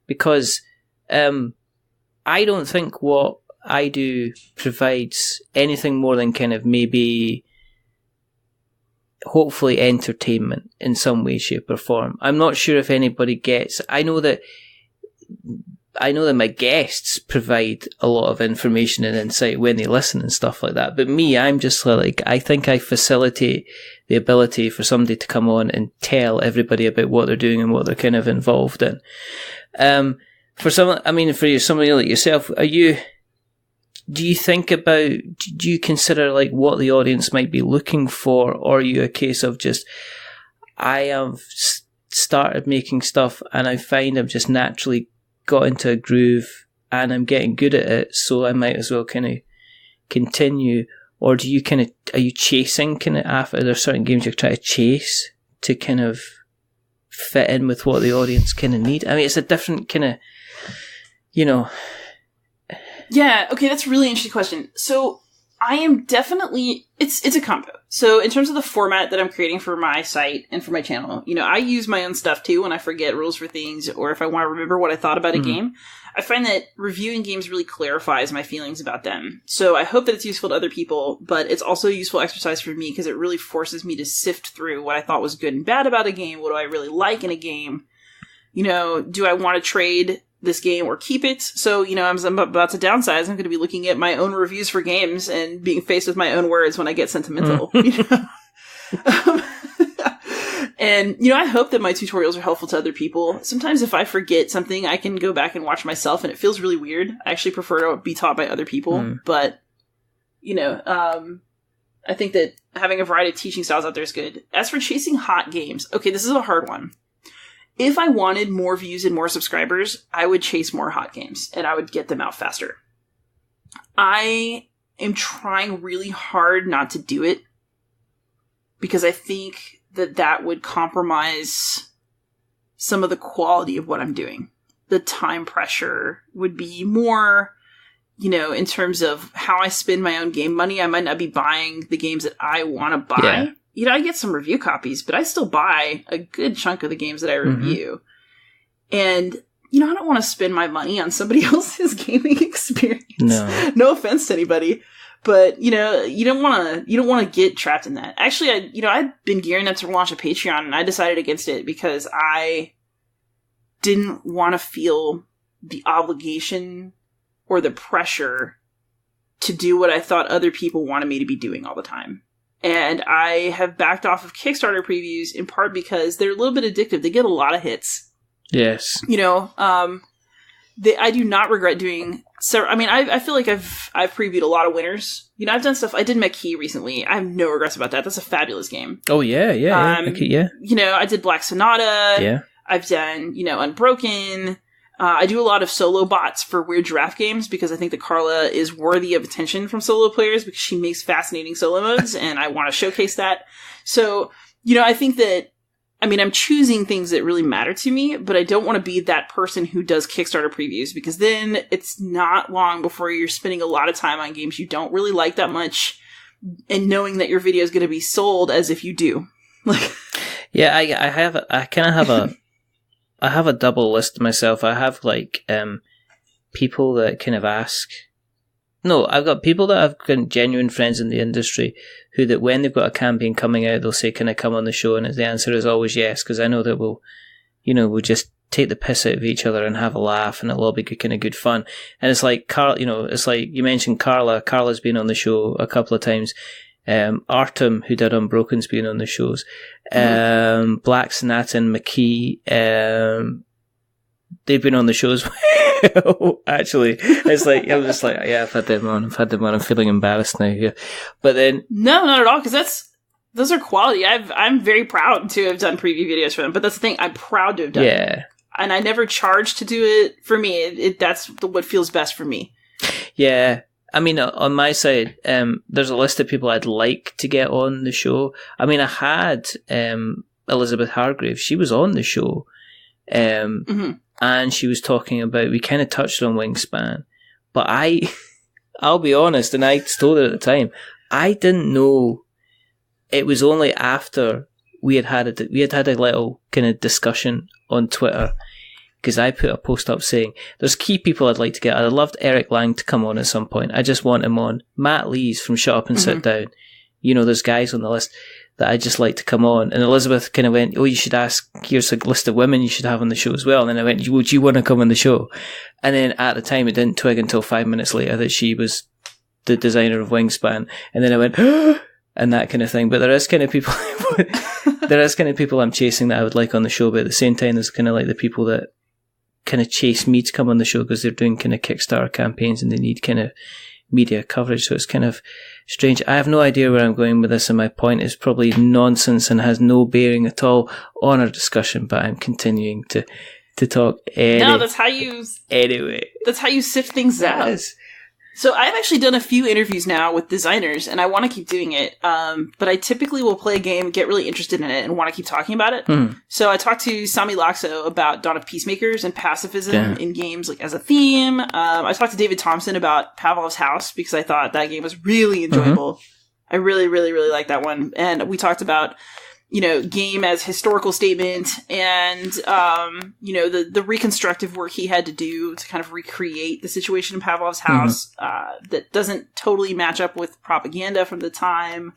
S2: Because I don't think what I do provides anything more than kind of maybe hopefully entertainment in some way, shape or form. I'm not sure if anybody gets. I know that my guests provide a lot of information and insight when they listen and stuff like that. But me, I'm just I think I facilitate the ability for somebody to come on and tell everybody about what they're doing and what they're kind of involved in. For somebody like yourself, do you consider what the audience might be looking for, or are you a case of just, I have started making stuff and I find I've just naturally got into a groove and I'm getting good at it, so I might as well kind of continue? Or do you are you chasing after, are there certain games you're trying to chase to kind of fit in with what the audience kind of need? I mean, it's a different kind of, Yeah, okay, that's a really interesting question. So I am definitely, it's a combo.
S3: So in terms of the format that I'm creating for my site and for my channel, I use my own stuff too when I forget rules for things or if I want to remember what I thought about a game. I find that reviewing games really clarifies my feelings about them. So I hope that it's useful to other people, but it's also a useful exercise for me because it really forces me to sift through what I thought was good and bad about a game. What do I really like in a game? Do I want to trade this game or keep it? So, I'm about to downsize. I'm going to be looking at my own reviews for games and being faced with my own words when I get sentimental. And, I hope that my tutorials are helpful to other people. Sometimes if I forget something, I can go back and watch myself and it feels really weird. I actually prefer to be taught by other people. But, I think that having a variety of teaching styles out there is good. As for chasing hot games, okay, this is a hard one. If I wanted more views and more subscribers, I would chase more hot games and I would get them out faster. I am trying really hard not to do it because I think that would compromise some of the quality of what I'm doing. The time pressure would be more, in terms of how I spend my own game money. I might not be buying the games that I want to buy. Yeah. I get some review copies, but I still buy a good chunk of the games that I review. And, I don't want to spend my money on somebody else's gaming experience. No offense to anybody. But, you don't want to get trapped in that. Actually, I'd been gearing up to launch a Patreon and I decided against it because I didn't want to feel the obligation or the pressure to do what I thought other people wanted me to be doing all the time. And I have backed off of Kickstarter previews in part because they're a little bit addictive. They get a lot of hits. Yes. I do not regret doing so. I mean, I feel like I've previewed a lot of winners. I've done stuff. I did McKee recently. I have no regrets about that. That's a fabulous game.
S2: Oh yeah.
S3: I did Black Sonata. Yeah. I've done Unbroken. I do a lot of solo bots for weird giraffe games because I think that Carla is worthy of attention from solo players because she makes fascinating solo modes and I want to showcase that. So, I think that, I'm choosing things that really matter to me, but I don't want to be that person who does Kickstarter previews because then it's not long before you're spending a lot of time on games you don't really like that much and knowing that your video is going to be sold as if you do.
S2: Yeah, I have a double list myself. I have people that kind of ask. No, I've got people that have got genuine friends in the industry who that when they've got a campaign coming out, they'll say, "Can I come on the show?" And the answer is always yes, because I know that we'll just take the piss out of each other and have a laugh, and it'll all be kind of good fun. And it's like it's like you mentioned Carla. Carla's been on the show a couple of times. Artem, who did Unbroken's been on the shows. Black Sonata and McKee, they've been on the shows. Actually, it's like, I'm just like, yeah, I've had them on. I'm feeling embarrassed now here. But then...
S3: No, not at all, because those are quality. I'm very proud to have done preview videos for them, but that's the thing, I'm proud to have done it. And I never charged to do it for me. That's what feels best for me.
S2: Yeah. On my side, there's a list of people I'd like to get on the show. I had Elizabeth Hargrave. She was on the show. And she was talking about, we kind of touched on Wingspan. But I'll be honest, and I told her at the time, I didn't know. It was only after we had had a little kind of discussion on Twitter. Because I put a post up saying, there's key people I'd like to get. I'd loved Eric Lang to come on at some point. I just want him on. Matt Lees from Shut Up and Sit Down. There's guys on the list that I'd just like to come on. And Elizabeth kind of went, oh, you should ask, here's a list of women you should have on the show as well. And then I went, would you want to come on the show? And then at the time, it didn't twig until 5 minutes later that she was the designer of Wingspan. And then I went, and that kind of thing. But there is kind of people I'm chasing that I would like on the show. But at the same time, there's kind of like the people that kind of chase me to come on the show because they're doing kind of Kickstarter campaigns and they need kind of media coverage. So it's kind of strange. I have no idea where I'm going with this, and my point is probably nonsense and has no bearing at all on our discussion, but I'm continuing to talk.
S3: No, that's how you sift things out.
S2: Yes.
S3: So I've actually done a few interviews now with designers, and I want to keep doing it. But I typically will play a game, get really interested in it, and want to keep talking about it. So I talked to Sami Laxo about Dawn of Peacemakers and pacifism in games as a theme. I talked to David Thompson about Pavlov's House because I thought that game was really enjoyable. I really, really, really like that one. And we talked about, game as historical statement and, the reconstructive work he had to do to kind of recreate the situation in Pavlov's house that doesn't totally match up with propaganda from the time.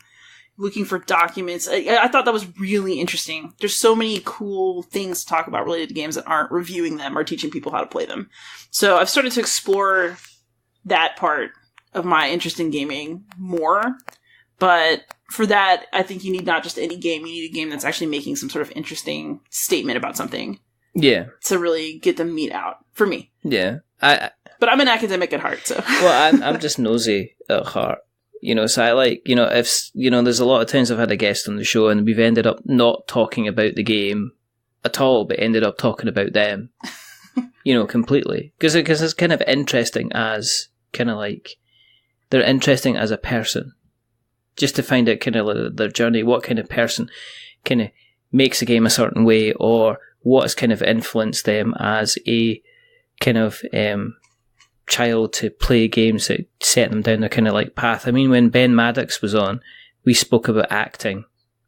S3: Looking for documents. I thought that was really interesting. There's so many cool things to talk about related to games that aren't reviewing them or teaching people how to play them. So I've started to explore that part of my interest in gaming more. But for that, I think you need not just any game. You need a game that's actually making some sort of interesting statement about something.
S2: Yeah. To
S3: really get the meat out, for me.
S2: Yeah.
S3: But I'm an academic at heart, so.
S2: Well, I'm just nosy at heart. So I like, if, there's a lot of times I've had a guest on the show and we've ended up not talking about the game at all, but ended up talking about them, completely. Because it's kind of interesting as, they're interesting as a person. Just to find out kind of their journey, what kind of person kind of makes a game a certain way, or what has kind of influenced them as a kind of child to play games that set them down their kind of path. I mean, when Ben Maddox was on, we spoke about acting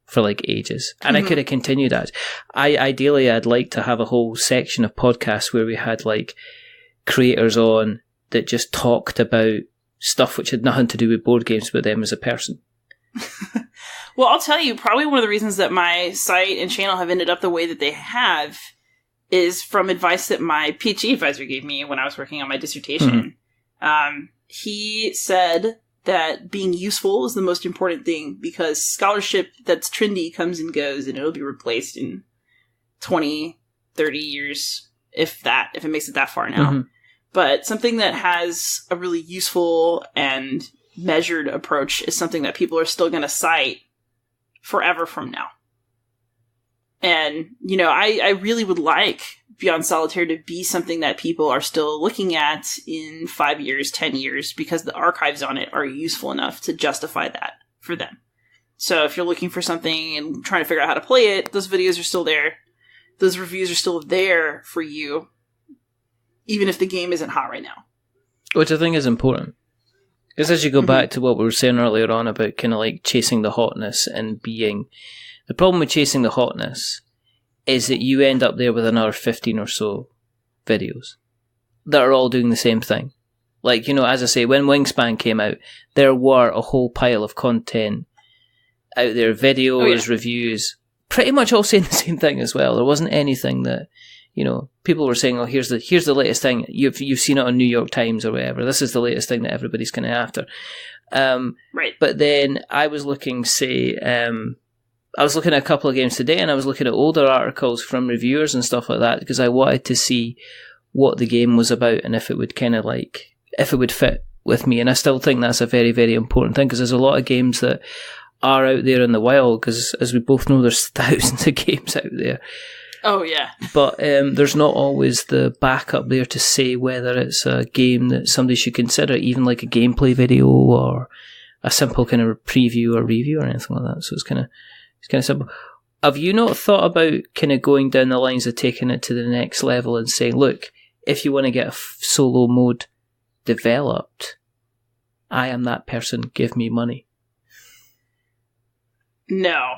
S2: for ages, and I could have continued that. Ideally, I'd like to have a whole section of podcasts where we had creators on that just talked about stuff which had nothing to do with board games, but them as a person.
S3: Well, I'll tell you, probably one of the reasons that my site and channel have ended up the way that they have is from advice that my PhD advisor gave me when I was working on my dissertation. He said that being useful is the most important thing because scholarship that's trendy comes and goes and it'll be replaced in 20, 30 years, if it makes it that far now. But something that has a really useful and measured approach is something that people are still going to cite forever from now. And, I really would like Beyond Solitaire to be something that people are still looking at in 5 years, 10 years, because the archives on it are useful enough to justify that for them. So if you're looking for something and trying to figure out how to play it, those videos are still there. Those reviews are still there for you, even if the game isn't hot right now.
S2: Which I think is important. Because as you go back to what we were saying earlier on about kind of chasing the hotness and being... The problem with chasing the hotness is that you end up there with another 15 or so videos that are all doing the same thing. As I say, when Wingspan came out, there were a whole pile of content out there, videos, reviews, pretty much all saying the same thing as well. There wasn't anything that, people were saying, oh, here's the latest thing. You've seen it on New York Times or whatever. This is the latest thing that everybody's kind of after.
S3: Right.
S2: But then I was looking, I was looking at a couple of games today and I was looking at older articles from reviewers and stuff like that because I wanted to see what the game was about and if it would kind of if it would fit with me. And I still think that's a very, very important thing because there's a lot of games that are out there in the wild because as we both know, there's thousands of games out there.
S3: Oh, yeah.
S2: But there's not always the backup there to say whether it's a game that somebody should consider, even a gameplay video or a simple kind of preview or review or anything like that. So it's kind of simple. Have you not thought about kind of going down the lines of taking it to the next level and saying, look, if you want to get a solo mode developed, I am that person, give me money?
S3: No,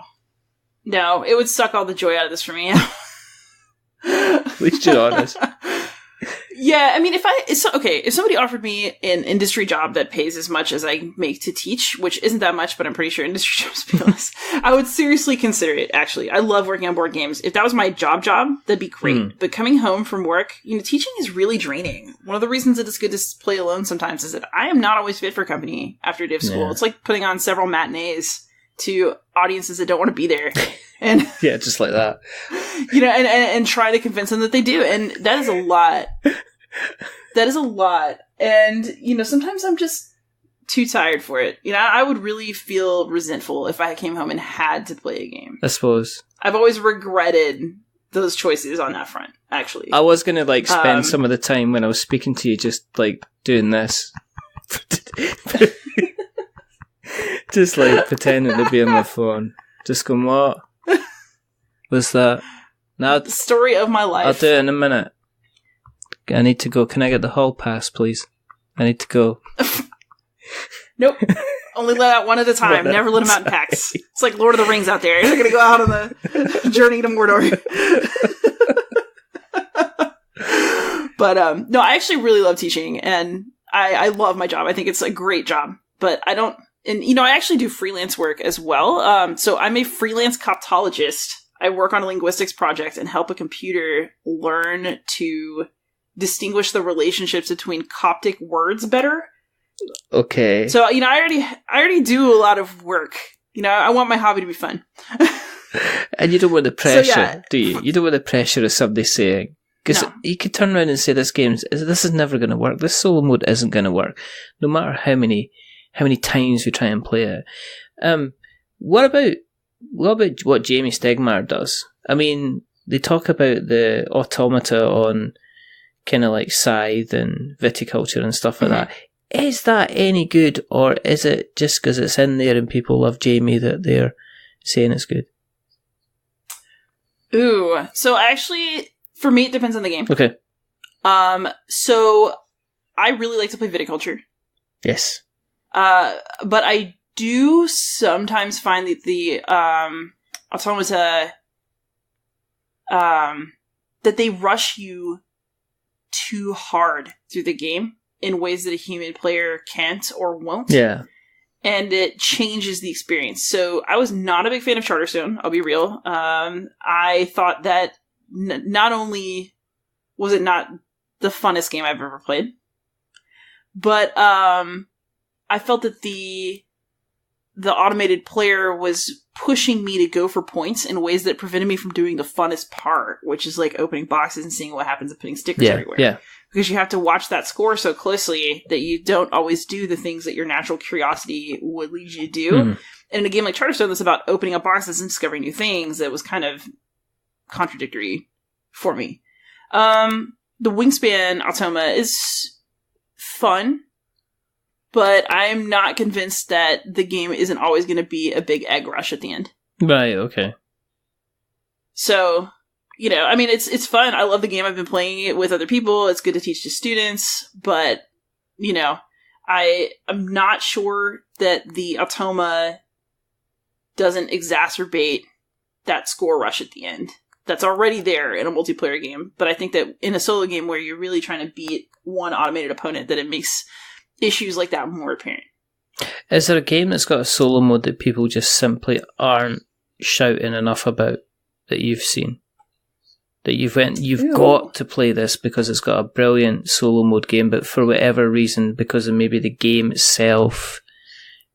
S3: it would suck all the joy out of this for me.
S2: At least you're honest.
S3: Yeah, I mean, if somebody offered me an industry job that pays as much as I make to teach, which isn't that much, but I'm pretty sure industry jobs pay less, I would seriously consider it, actually. I love working on board games. If that was my job, that'd be great. But coming home from work, teaching is really draining. One of the reasons that it's good to play alone sometimes is that I am not always fit for company after a day of school. Yeah. It's like putting on several matinees to audiences that don't want to be there. And
S2: yeah, just like that.
S3: And try to convince them that they do. And that is a lot. That is a lot. And, sometimes I'm just too tired for it. I would really feel resentful if I came home and had to play a game.
S2: I suppose.
S3: I've always regretted those choices on that front, actually.
S2: I was going to, spend some of the time when I was speaking to you just, doing this. Just, pretending to be on my phone. Just going, what? What's that? Now,
S3: the story of my life.
S2: I'll do it in a minute. I need to go. Can I get the hall pass, please? I need to go.
S3: Nope. Only let out one at a time. Never let them out in packs. It's like Lord of the Rings out there. They're going to go out on the journey to Mordor. But no, I actually really love teaching, and I love my job. I think it's a great job. But I don't... And, you know, I actually do freelance work as well. So I'm a freelance coptologist. I work on a linguistics project and help a computer learn to distinguish the relationships between Coptic words better.
S2: Okay.
S3: So, you know, I already do a lot of work. You know, I want my hobby to be fun.
S2: And you don't want the pressure,
S3: So, yeah.
S2: do you? You don't want the pressure of somebody saying... Because
S3: No.
S2: you could turn around and say this is never going to work. This solo mode isn't going to work. No matter how many times we try and play it. What about what Jamie Stegmaier does? I mean, they talk about the automata on kind of like Scythe and Viticulture and stuff like that. Is that any good, or is it just because it's in there and people love Jamie that they're saying it's good?
S3: Ooh. So actually, for me, it depends on the game.
S2: Okay.
S3: So I really like to play Viticulture.
S2: Yes.
S3: But I do sometimes find that the automata that they rush you too hard through the game in ways that a human player can't or won't.
S2: Yeah.
S3: And it changes the experience. So I was not a big fan of Charterstone, I'll be real. I thought that not only was it not the funnest game I've ever played, but I felt that the automated player was pushing me to go for points in ways that prevented me from doing the funnest part, which is like opening boxes and seeing what happens and putting stickers everywhere.
S2: Yeah.
S3: Because you have to watch that score so closely that you don't always do the things that your natural curiosity would lead you to do.
S2: Mm-hmm.
S3: And in a game like Charterstone that's about opening up boxes and discovering new things, that was kind of contradictory for me. The Wingspan Automa is fun, but I'm not convinced that the game isn't always going to be a big egg rush at the end.
S2: Right, okay.
S3: So, you know, I mean, it's fun. I love the game. I've been playing it with other people. It's good to teach to students, but, you know, I'm not sure that the Automa doesn't exacerbate that score rush at the end. That's already there in a multiplayer game, but I think that in a solo game where you're really trying to beat one automated opponent, that it makes issues like that more apparent.
S2: Is there a game that's got a solo mode that people just simply aren't shouting enough about that you've seen? That you've got to play this because it's got a brilliant solo mode game, but for whatever reason, because of maybe the game itself,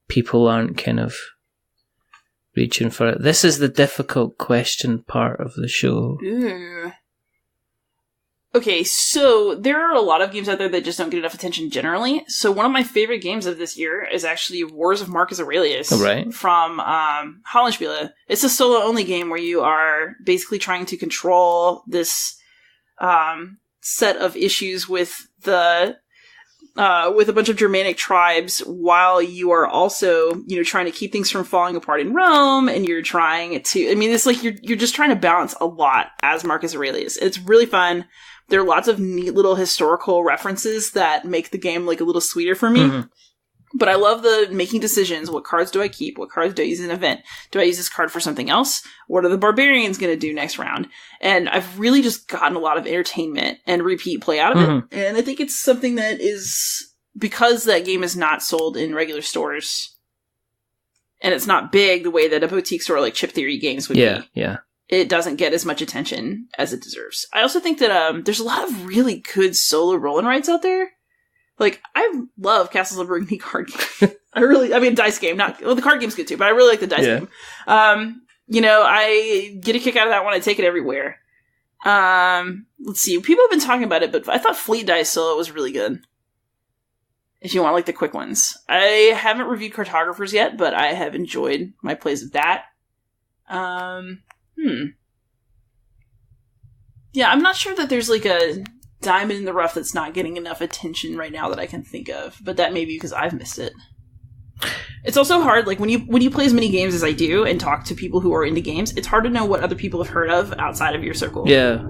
S2: people aren't kind of reaching for it. This is the difficult question part of the show.
S3: Ooh. Okay, so there are a lot of games out there that just don't get enough attention generally. So one of my favorite games of this year is actually Wars of Marcus Aurelius from Hollandspiele. It's a solo-only game where you are basically trying to control this set of issues with a bunch of Germanic tribes, while you are also, you know, trying to keep things from falling apart in Rome, and you're trying to, I mean, it's like you're just trying to balance a lot as Marcus Aurelius. It's really fun. There are lots of neat little historical references that make the game like a little sweeter for me. Mm-hmm. But I love the making decisions. What cards do I keep? What cards do I use in an event? Do I use this card for something else? What are the barbarians going to do next round? And I've really just gotten a lot of entertainment and repeat play out of it. And I think it's something that is, because that game is not sold in regular stores, and it's not big the way that a boutique store like Chip Theory Games would be. Yeah. It doesn't get as much attention as it deserves. I also think that there's a lot of really good solo roll and writes out there. Like, I love Castles of Burgundy card game. Dice game. The card game's good too, but I really like the dice game. You know, I get a kick out of that one. I take it everywhere. Let's see. People have been talking about it, but I thought Fleet Dice solo was really good. If you want, like, the quick ones. I haven't reviewed Cartographers yet, but I have enjoyed my plays of that. Yeah, I'm not sure that there's, like, a diamond in the rough that's not getting enough attention right now that I can think of, but that may be because I've missed it. It's also hard, like, when you play as many games as I do and talk to people who are into games, it's hard to know what other people have heard of outside of your circle.
S2: Yeah.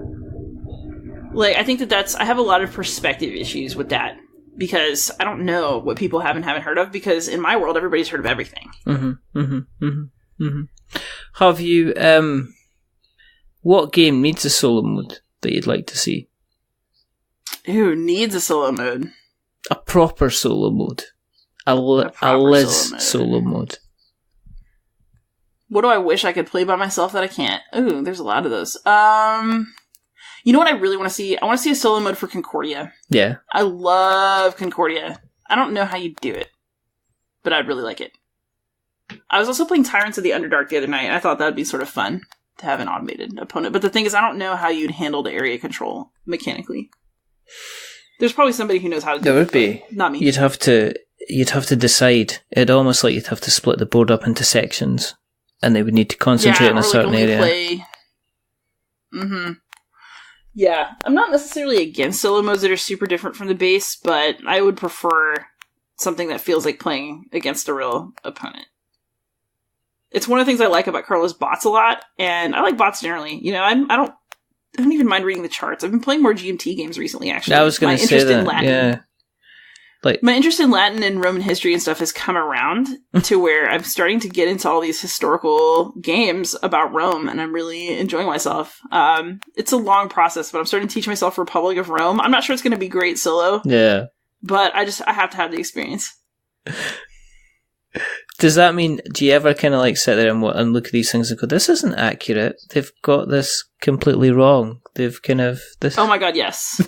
S3: Like, I think I have a lot of perspective issues with that. because I don't know what people haven't heard of, because in my world, everybody's heard of everything.
S2: Have you, what game needs a solo mode that you'd like to see?
S3: Who needs a solo mode?
S2: A proper solo mode. A Liz solo mode.
S3: What do I wish I could play by myself that I can't? Ooh, there's a lot of those. You know what I really want to see? I want to see a solo mode for Concordia.
S2: Yeah.
S3: I love Concordia. I don't know how you do it, but I'd really like it. I was also playing Tyrants of the Underdark the other night, and I thought that would be sort of fun to have an automated opponent. But the thing is, I don't know how you'd handle the area control mechanically. There's probably somebody who knows how to do it.
S2: There would be.
S3: Not me.
S2: You'd have to decide. It'd almost like you'd have to split the board up into sections, and they would need to concentrate on a certain area. Yeah, I'm not necessarily against solo modes that are super different from the base, but I would prefer something that feels like playing against a real opponent. It's one of the things I like about Carlos bots a lot, and I like bots generally. You know, I don't even mind reading the charts. I've been playing more GMT games recently, actually. I was going to say that, yeah. Like,
S3: my interest in Latin and Roman history and stuff has come around to where I'm starting to get into all these historical games about Rome, and I'm really enjoying myself. It's a long process, but I'm starting to teach myself Republic of Rome. I'm not sure it's going to be great solo.
S2: Yeah.
S3: But I have to have the experience.
S2: Does that mean, do you ever kind of like sit there and look at these things and go, this isn't accurate. They've got this completely wrong. They've kind of... this.
S3: Oh my god, yes.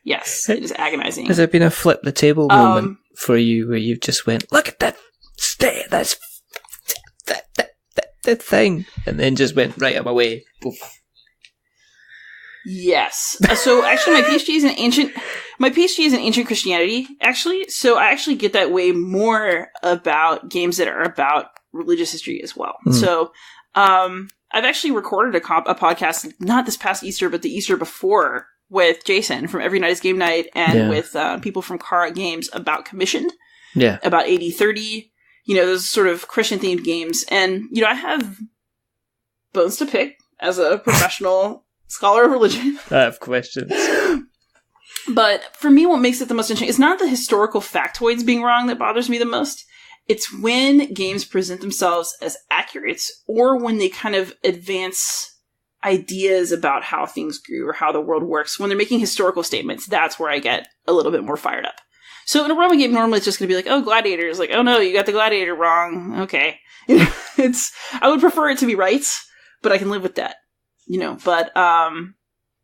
S3: Yes, it is agonizing.
S2: Has there been a flip the table moment for you where you've just went, look at that, that's that thing, and then just went, right, I'm away. Oof.
S3: Yes. So actually, my PhD is in ancient Christianity. Actually, so I actually get that way more about games that are about religious history as well. So, I've actually recorded a podcast, not this past Easter, but the Easter before, with Jason from Every Night is Game Night, and with people from Kara Games about Commissioned. Yeah. About 80-30, you know, those sort of Christian themed games. And, you know, I have bones to pick as a professional scholar of religion.
S2: I have questions.
S3: But for me, what makes it the most interesting is not the historical factoids being wrong that bothers me the most. It's when games present themselves as accurate, or when they kind of advance ideas about how things grew or how the world works. When they're making historical statements, that's where I get a little bit more fired up. So in a Roman game, normally it's just going to be like, oh, gladiators. Like, oh no, you got the gladiator wrong. Okay. You know, I would prefer it to be right, but I can live with that. You know, but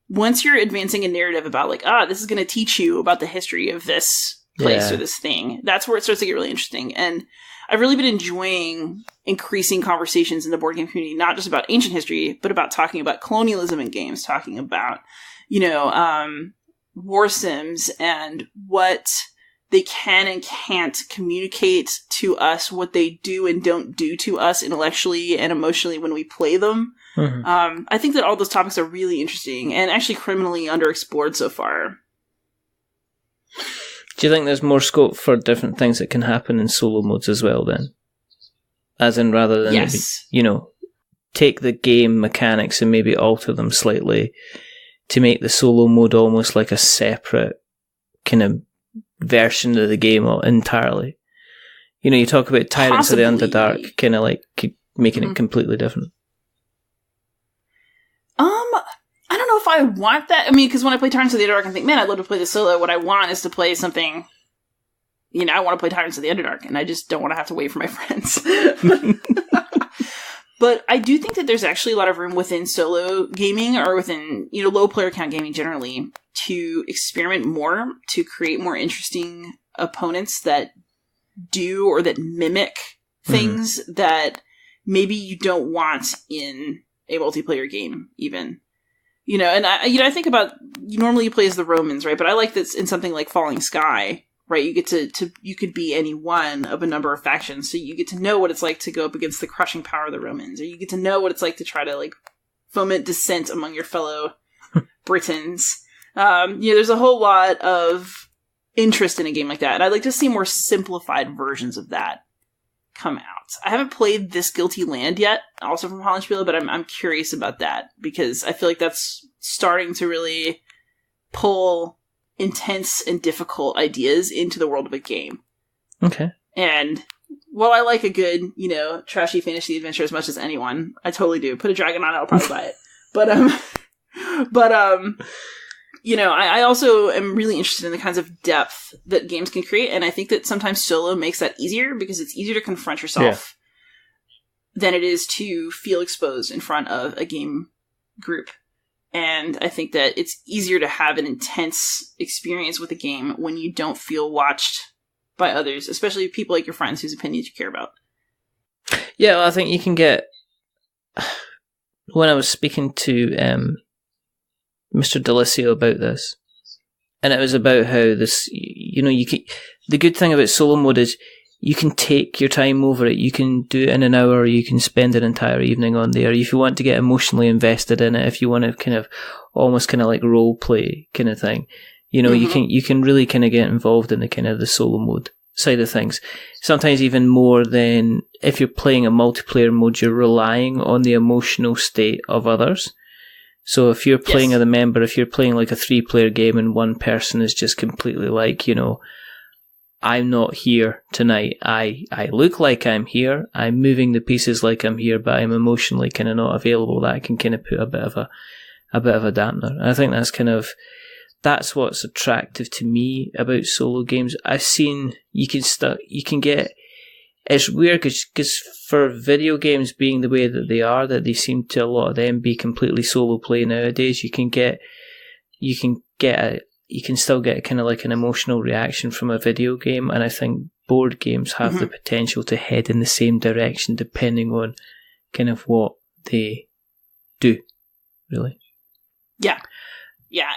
S3: once you're advancing a narrative about like, this is going to teach you about the history of this place or this thing, that's where it starts to get really interesting. And I've really been enjoying increasing conversations in the board game community, not just about ancient history, but about talking about colonialism in games, talking about, you know, war sims and what they can and can't communicate to us, what they do and don't do to us intellectually and emotionally when we play them. Mm-hmm. I think that all those topics are really interesting and actually criminally underexplored so far.
S2: Do you think there's more scope for different things that can happen in solo modes as well then? As in, rather than, you know, take the game mechanics and maybe alter them slightly to make the solo mode almost like a separate kind of version of the game entirely. You know, you talk about Tyrants of the Underdark, kind of like making it completely different.
S3: I don't know if I want that. I mean, because when I play Tyrants of the Underdark, I think, man, I'd love to play the solo. What I want is to play something, you know, I want to play Tyrants of the Underdark, and I just don't want to have to wait for my friends. But I do think that there's actually a lot of room within solo gaming, or within, you know, low player count gaming generally, to experiment more, to create more interesting opponents that do or that mimic things that maybe you don't want in a multiplayer game, even. You know, and I think about, normally you play as the Romans, right? But I like this in something like Falling Sky, right? You get to you could be any one of a number of factions, so you get to know what it's like to go up against the crushing power of the Romans, or you get to know what it's like to try to like foment dissent among your fellow Britons. You know, there's a whole lot of interest in a game like that, and I'd like to see more simplified versions of that come out. I haven't played This Guilty Land yet, also from Hollandspiele, but I'm curious about that, because I feel like that's starting to really pull intense and difficult ideas into the world of a game.
S2: Okay.
S3: And while I like a good, trashy fantasy adventure as much as anyone, I totally do. Put a dragon on it, I'll probably buy it. But I also am really interested in the kinds of depth that games can create, and I think that sometimes solo makes that easier because it's easier to confront yourself than it is to feel exposed in front of a game group. And I think that it's easier to have an intense experience with a game when you don't feel watched by others, especially people like your friends whose opinions you care about.
S2: Yeah, well, I think you can get... When I was speaking to Mr. DiLisio about this, and it was about how this, you can... The good thing about solo mode is you can take your time over it. You can do it in an hour, or you can spend an entire evening on there. If you want to get emotionally invested in it, if you want to kind of almost kind of like role play kind of thing, you can really kind of get involved in the kind of the solo mode side of things. Sometimes even more than if you're playing a multiplayer mode, you're relying on the emotional state of others. So if you're playing as a member, if you're playing like a 3-player game and one person is just completely like, I'm not here tonight. I look like I'm here. I'm moving the pieces like I'm here, but I'm emotionally kind of not available. That can kind of put a bit of a dampener. And I think that's what's attractive to me about solo games. I've seen you can get. It's weird because for video games being the way that they seem to a lot of them be completely solo play nowadays. You can still get kind of like an emotional reaction from a video game, and I think board games have the potential to head in the same direction depending on kind of what they do, really.
S3: Yeah,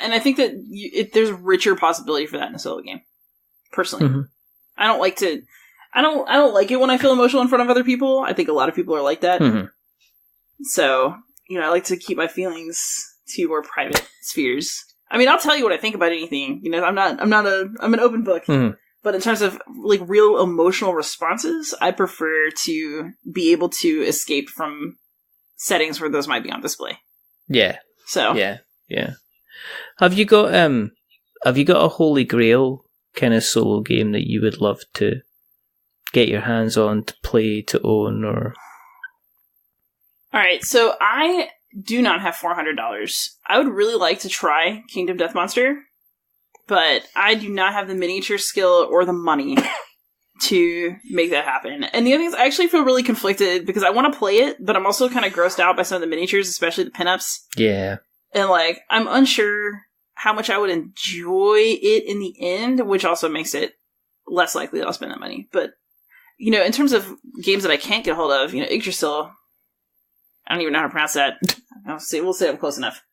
S3: and I think that there's richer possibility for that in a solo game. Personally, I don't like it when I feel emotional in front of other people. I think a lot of people are like that. So I like to keep my feelings to more private spheres. I mean, I'll tell you what I think about anything. I'm an open book. But in terms of like real emotional responses, I prefer to be able to escape from settings where those might be on display.
S2: Yeah.
S3: So.
S2: Yeah. Have you got a holy grail kind of solo game that you would love to get your hands on, to play, to own, or?
S3: All right. So I do not have $400. I would really like to try Kingdom Death Monster, but I do not have the miniature skill or the money to make that happen. And the other thing is I actually feel really conflicted because I want to play it, but I'm also kind of grossed out by some of the miniatures, especially the pinups.
S2: Yeah.
S3: And I'm unsure how much I would enjoy it in the end, which also makes it less likely that I'll spend that money. But, in terms of games that I can't get a hold of, Yggdrasil, I don't even know how to pronounce that. We'll say I'm close enough.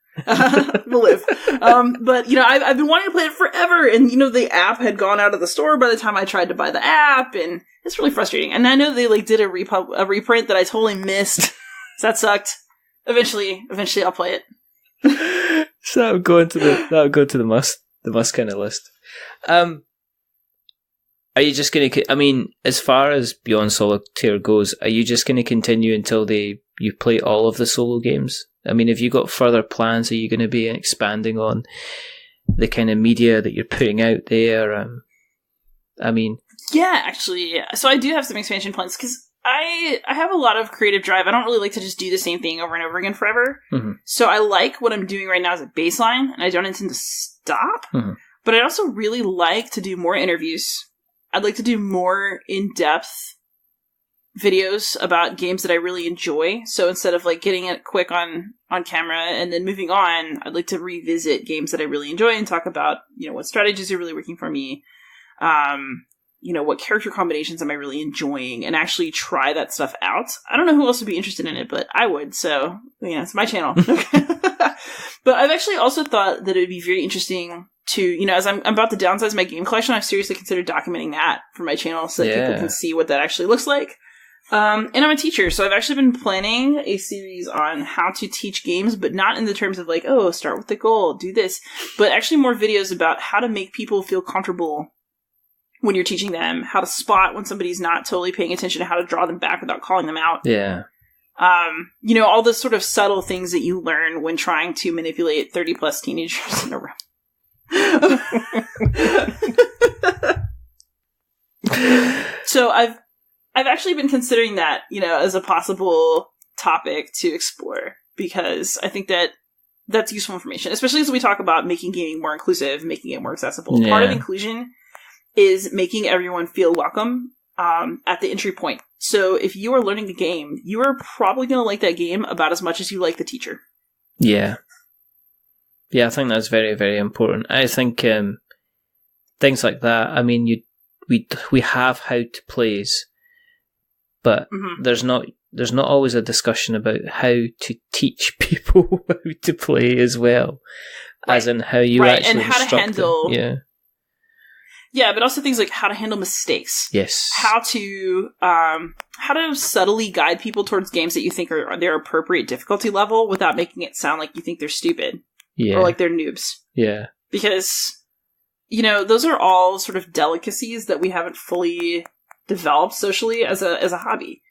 S3: We'll live. But, I've been wanting to play it forever. And, the app had gone out of the store by the time I tried to buy the app. And it's really frustrating. And I know they, did a reprint that I totally missed. So that sucked. Eventually I'll play it.
S2: So that would go to the must kind of list. Are you just going to, as far as Beyond Solitaire goes, are you just going to continue until you play all of the solo games? Have you got further plans? Are you going to be expanding on the kind of media that you're putting out there?
S3: Yeah, actually. So I do have some expansion plans because I have a lot of creative drive. I don't really like to just do the same thing over and over again forever. So I like what I'm doing right now as a baseline, and I don't intend to stop. But I also really like to do more interviews. I'd like to do more in-depth videos about games that I really enjoy. So instead of getting it quick on camera and then moving on, I'd like to revisit games that I really enjoy and talk about, what strategies are really working for me. What character combinations am I really enjoying, and actually try that stuff out. I don't know who else would be interested in it, but I would. So, it's my channel. But I've actually also thought that it would be very interesting to, as I'm about to downsize my game collection, I've seriously considered documenting that for my channel so that people can see what that actually looks like. And I'm a teacher, so I've actually been planning a series on how to teach games, but not in the terms of start with the goal, do this, but actually more videos about how to make people feel comfortable when you're teaching them, how to spot when somebody's not totally paying attention, how to draw them back without calling them out.
S2: Yeah.
S3: All the sort of subtle things that you learn when trying to manipulate 30 plus teenagers in a room. So I've actually been considering that, as a possible topic to explore, because I think that that's useful information, especially as we talk about making gaming more inclusive, making it more accessible.
S2: Yeah.
S3: Part of inclusion is making everyone feel welcome at the entry point. So if you are learning a game, you are probably going to like that game about as much as you like the teacher.
S2: Yeah. Yeah, I think that's very, very important. I think things like that, I mean, we have how to plays, but there's not always a discussion about how to teach people how to play as well, as in how you actually
S3: and how to handle
S2: them.
S3: Yeah, but also things like how to handle mistakes.
S2: Yes.
S3: How to subtly guide people towards games that you think are their appropriate difficulty level without making it sound like you think they're stupid.
S2: Yeah.
S3: Or like they're noobs. Yeah. Because, those are all sort of delicacies that we haven't fully developed socially as a hobby.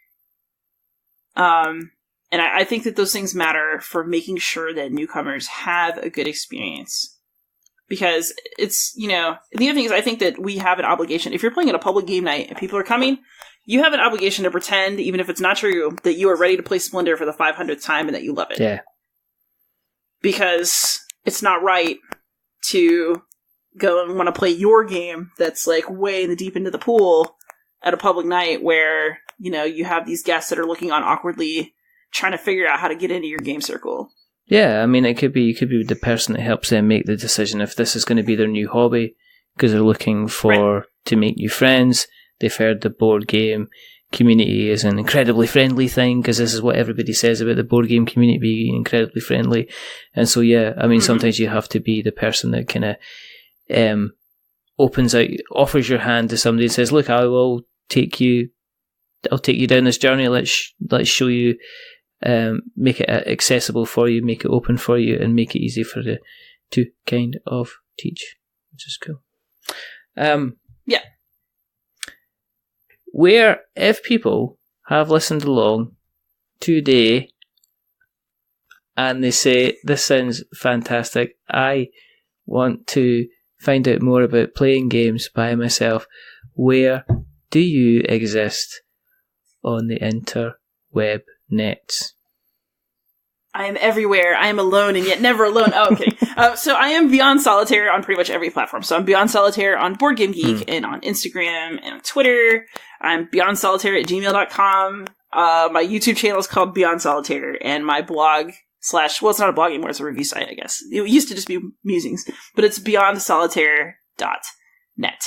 S3: And I think that those things matter for making sure that newcomers have a good experience. Because it's, the other thing is I think that we have an obligation. If you're playing at a public game night and people are coming, you have an obligation to pretend, even if it's not true, that you are ready to play Splendor for the 500th time and that you love it.
S2: Yeah.
S3: Because it's not right to go and want to play your game that's like way in the deep into the pool at a public night where, you have these guests that are looking on awkwardly trying to figure out how to get into your game circle.
S2: Yeah, I mean, you could be the person that helps them make the decision if this is going to be their new hobby, because they're looking to make new friends. They've heard the board game community is an incredibly friendly thing, because this is what everybody says about the board game community being incredibly friendly. And so, yeah, I mean, sometimes you have to be the person that kind of offers your hand to somebody and says, look, I'll take you down this journey. Let's show you, make it accessible for you, make it open for you, and make it easy for you to kind of teach, which is cool.
S3: Yeah.
S2: Where, if people have listened along today and they say, this sounds fantastic, I want to find out more about playing games by myself, where do you exist on the interweb nets?
S3: I am everywhere. I am alone and yet never alone. Oh, okay. So I am Beyond Solitaire on pretty much every platform. So I'm Beyond Solitaire on Board Game Geek and on Instagram and on Twitter. I'm beyondsolitaire@gmail.com. My YouTube channel is called Beyond Solitaire, and my blog / well, it's not a blog anymore, it's a review site, I guess. It used to just be musings, but it's beyondsolitaire.net.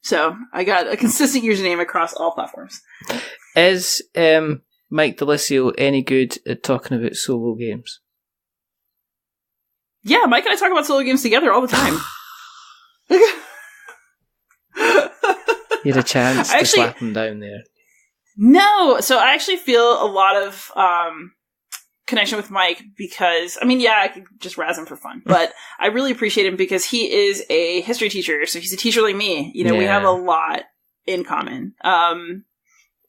S3: So I got a consistent username across all platforms.
S2: Is Mike DiLisio any good at talking about solo games?
S3: Yeah, Mike and I talk about solo games together all the time.
S2: You had a chance to slap him down there.
S3: No, so I actually feel a lot of connection with Mike because, I mean, yeah, I could just razz him for fun, but I really appreciate him because he is a history teacher, so he's a teacher like me. We have a lot in common.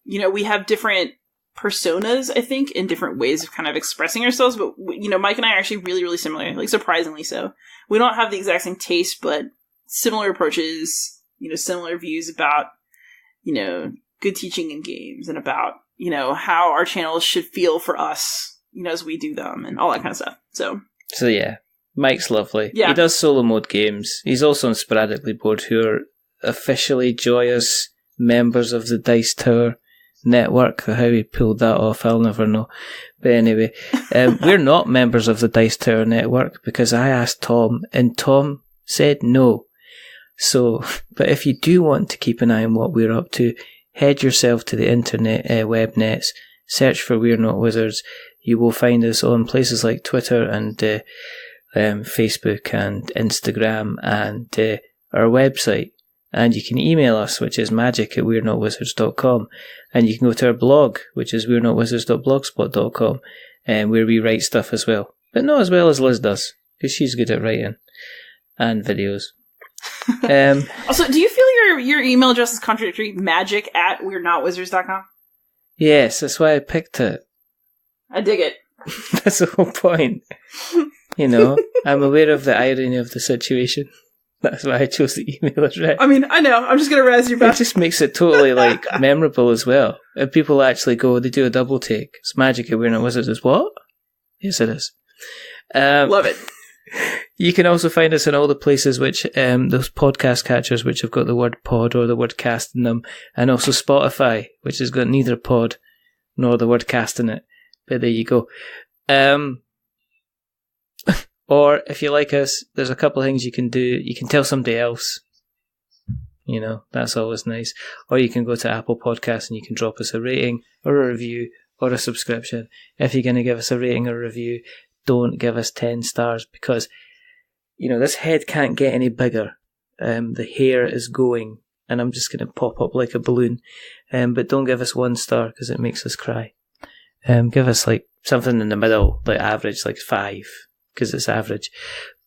S3: We have different personas, I think, in different ways of kind of expressing ourselves, but, Mike and I are actually really, really similar, like surprisingly so. We don't have the exact same taste, but similar approaches, similar views about, good teaching in games and about, how our channels should feel for us, as we do them and all that kind of stuff. So
S2: yeah, Mike's lovely.
S3: Yeah.
S2: He does solo mode games. He's also on Sporadically Board, who are officially joyous members of the Dice Tower network. How he pulled that off, I'll never know. But anyway, we're not members of the Dice Tower network because I asked Tom and Tom said no. So, but if you do want to keep an eye on what we're up to, head yourself to the internet web nets, search for We're Not Wizards. You will find us on places like Twitter and Facebook and Instagram and our website. And you can email us, which is magic@we'renotwizards.com. And you can go to our blog, which is we'renotwizards.blogspot.com, where we write stuff as well. But not as well as Liz does, because she's good at writing and videos.
S3: Also, do you feel your email address is contradictory? magic@we'renotwizards.com?
S2: Yes, that's why I picked it.
S3: I dig it.
S2: That's the whole point. You know, I'm aware of the irony of the situation. That's why I chose the email address.
S3: I mean, I know. I'm just going to razz you back.
S2: It just makes it totally, like, memorable as well. If people actually go, they do a double take. It's magic at We're Not Wizards. Is what? Yes, it is.
S3: Love it.
S2: You can also find us in all the places which, those podcast catchers which have got the word pod or the word cast in them, and also Spotify, which has got neither pod nor the word cast in it. But there you go. Or if you like us, there's a couple of things you can do. You can tell somebody else. You know, that's always nice. Or you can go to Apple Podcasts and you can drop us a rating or a review or a subscription. If you're going to give us a rating or a review, don't give us 10 stars because, you know, this head can't get any bigger. The hair is going and I'm just going to pop up like a balloon. But don't give us 1 star because it makes us cry. Give us like something in the middle, like average, like 5. Because it's average.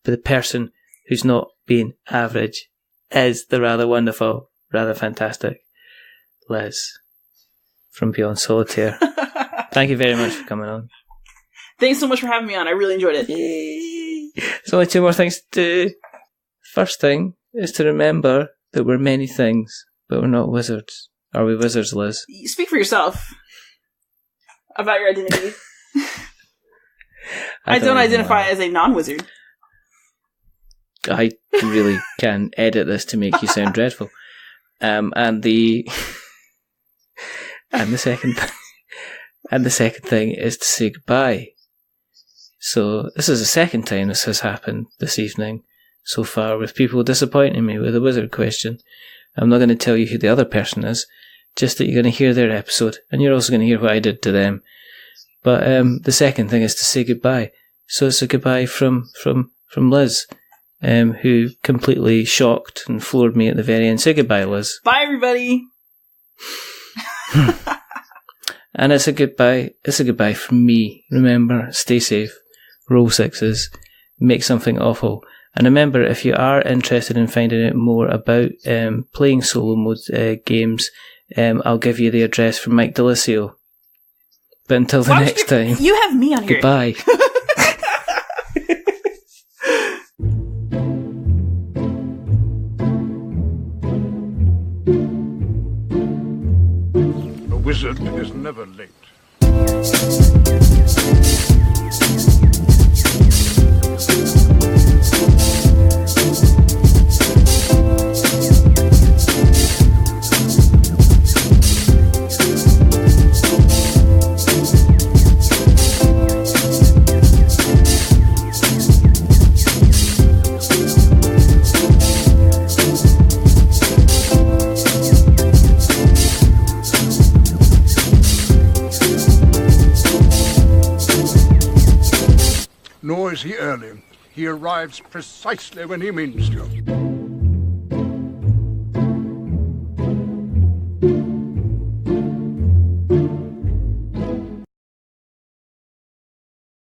S2: But the person who's not being average is the rather wonderful, rather fantastic Liz from Beyond Solitaire. Thank you very much for coming on.
S3: Thanks so much for having me on. I really enjoyed it.
S2: Yay. There's only 2 more things to do. First thing is to remember that we're many things, but we're not wizards. Are we wizards, Liz?
S3: Speak for yourself about your identity. I don't identify as a non-wizard.
S2: I really can edit this to make you sound dreadful. And the second thing is to say goodbye. So this is the second time this has happened this evening so far, with people disappointing me with a wizard question. I'm not going to tell you who the other person is, just that you're going to hear their episode, and you're also going to hear what I did to them. But the second thing is to say goodbye. So it's a goodbye from Liz, who completely shocked and floored me at the very end. Say goodbye, Liz.
S3: Bye, everybody.
S2: And it's a goodbye. It's a goodbye from me. Remember, stay safe, roll 6s, make something awful. And remember, if you are interested in finding out more about playing solo mode games, I'll give you the address from Mike DiLisio. But until the next time,
S3: you have me on here.
S2: Goodbye.
S4: A wizard is never late. Nor is he early. He arrives precisely when he means to.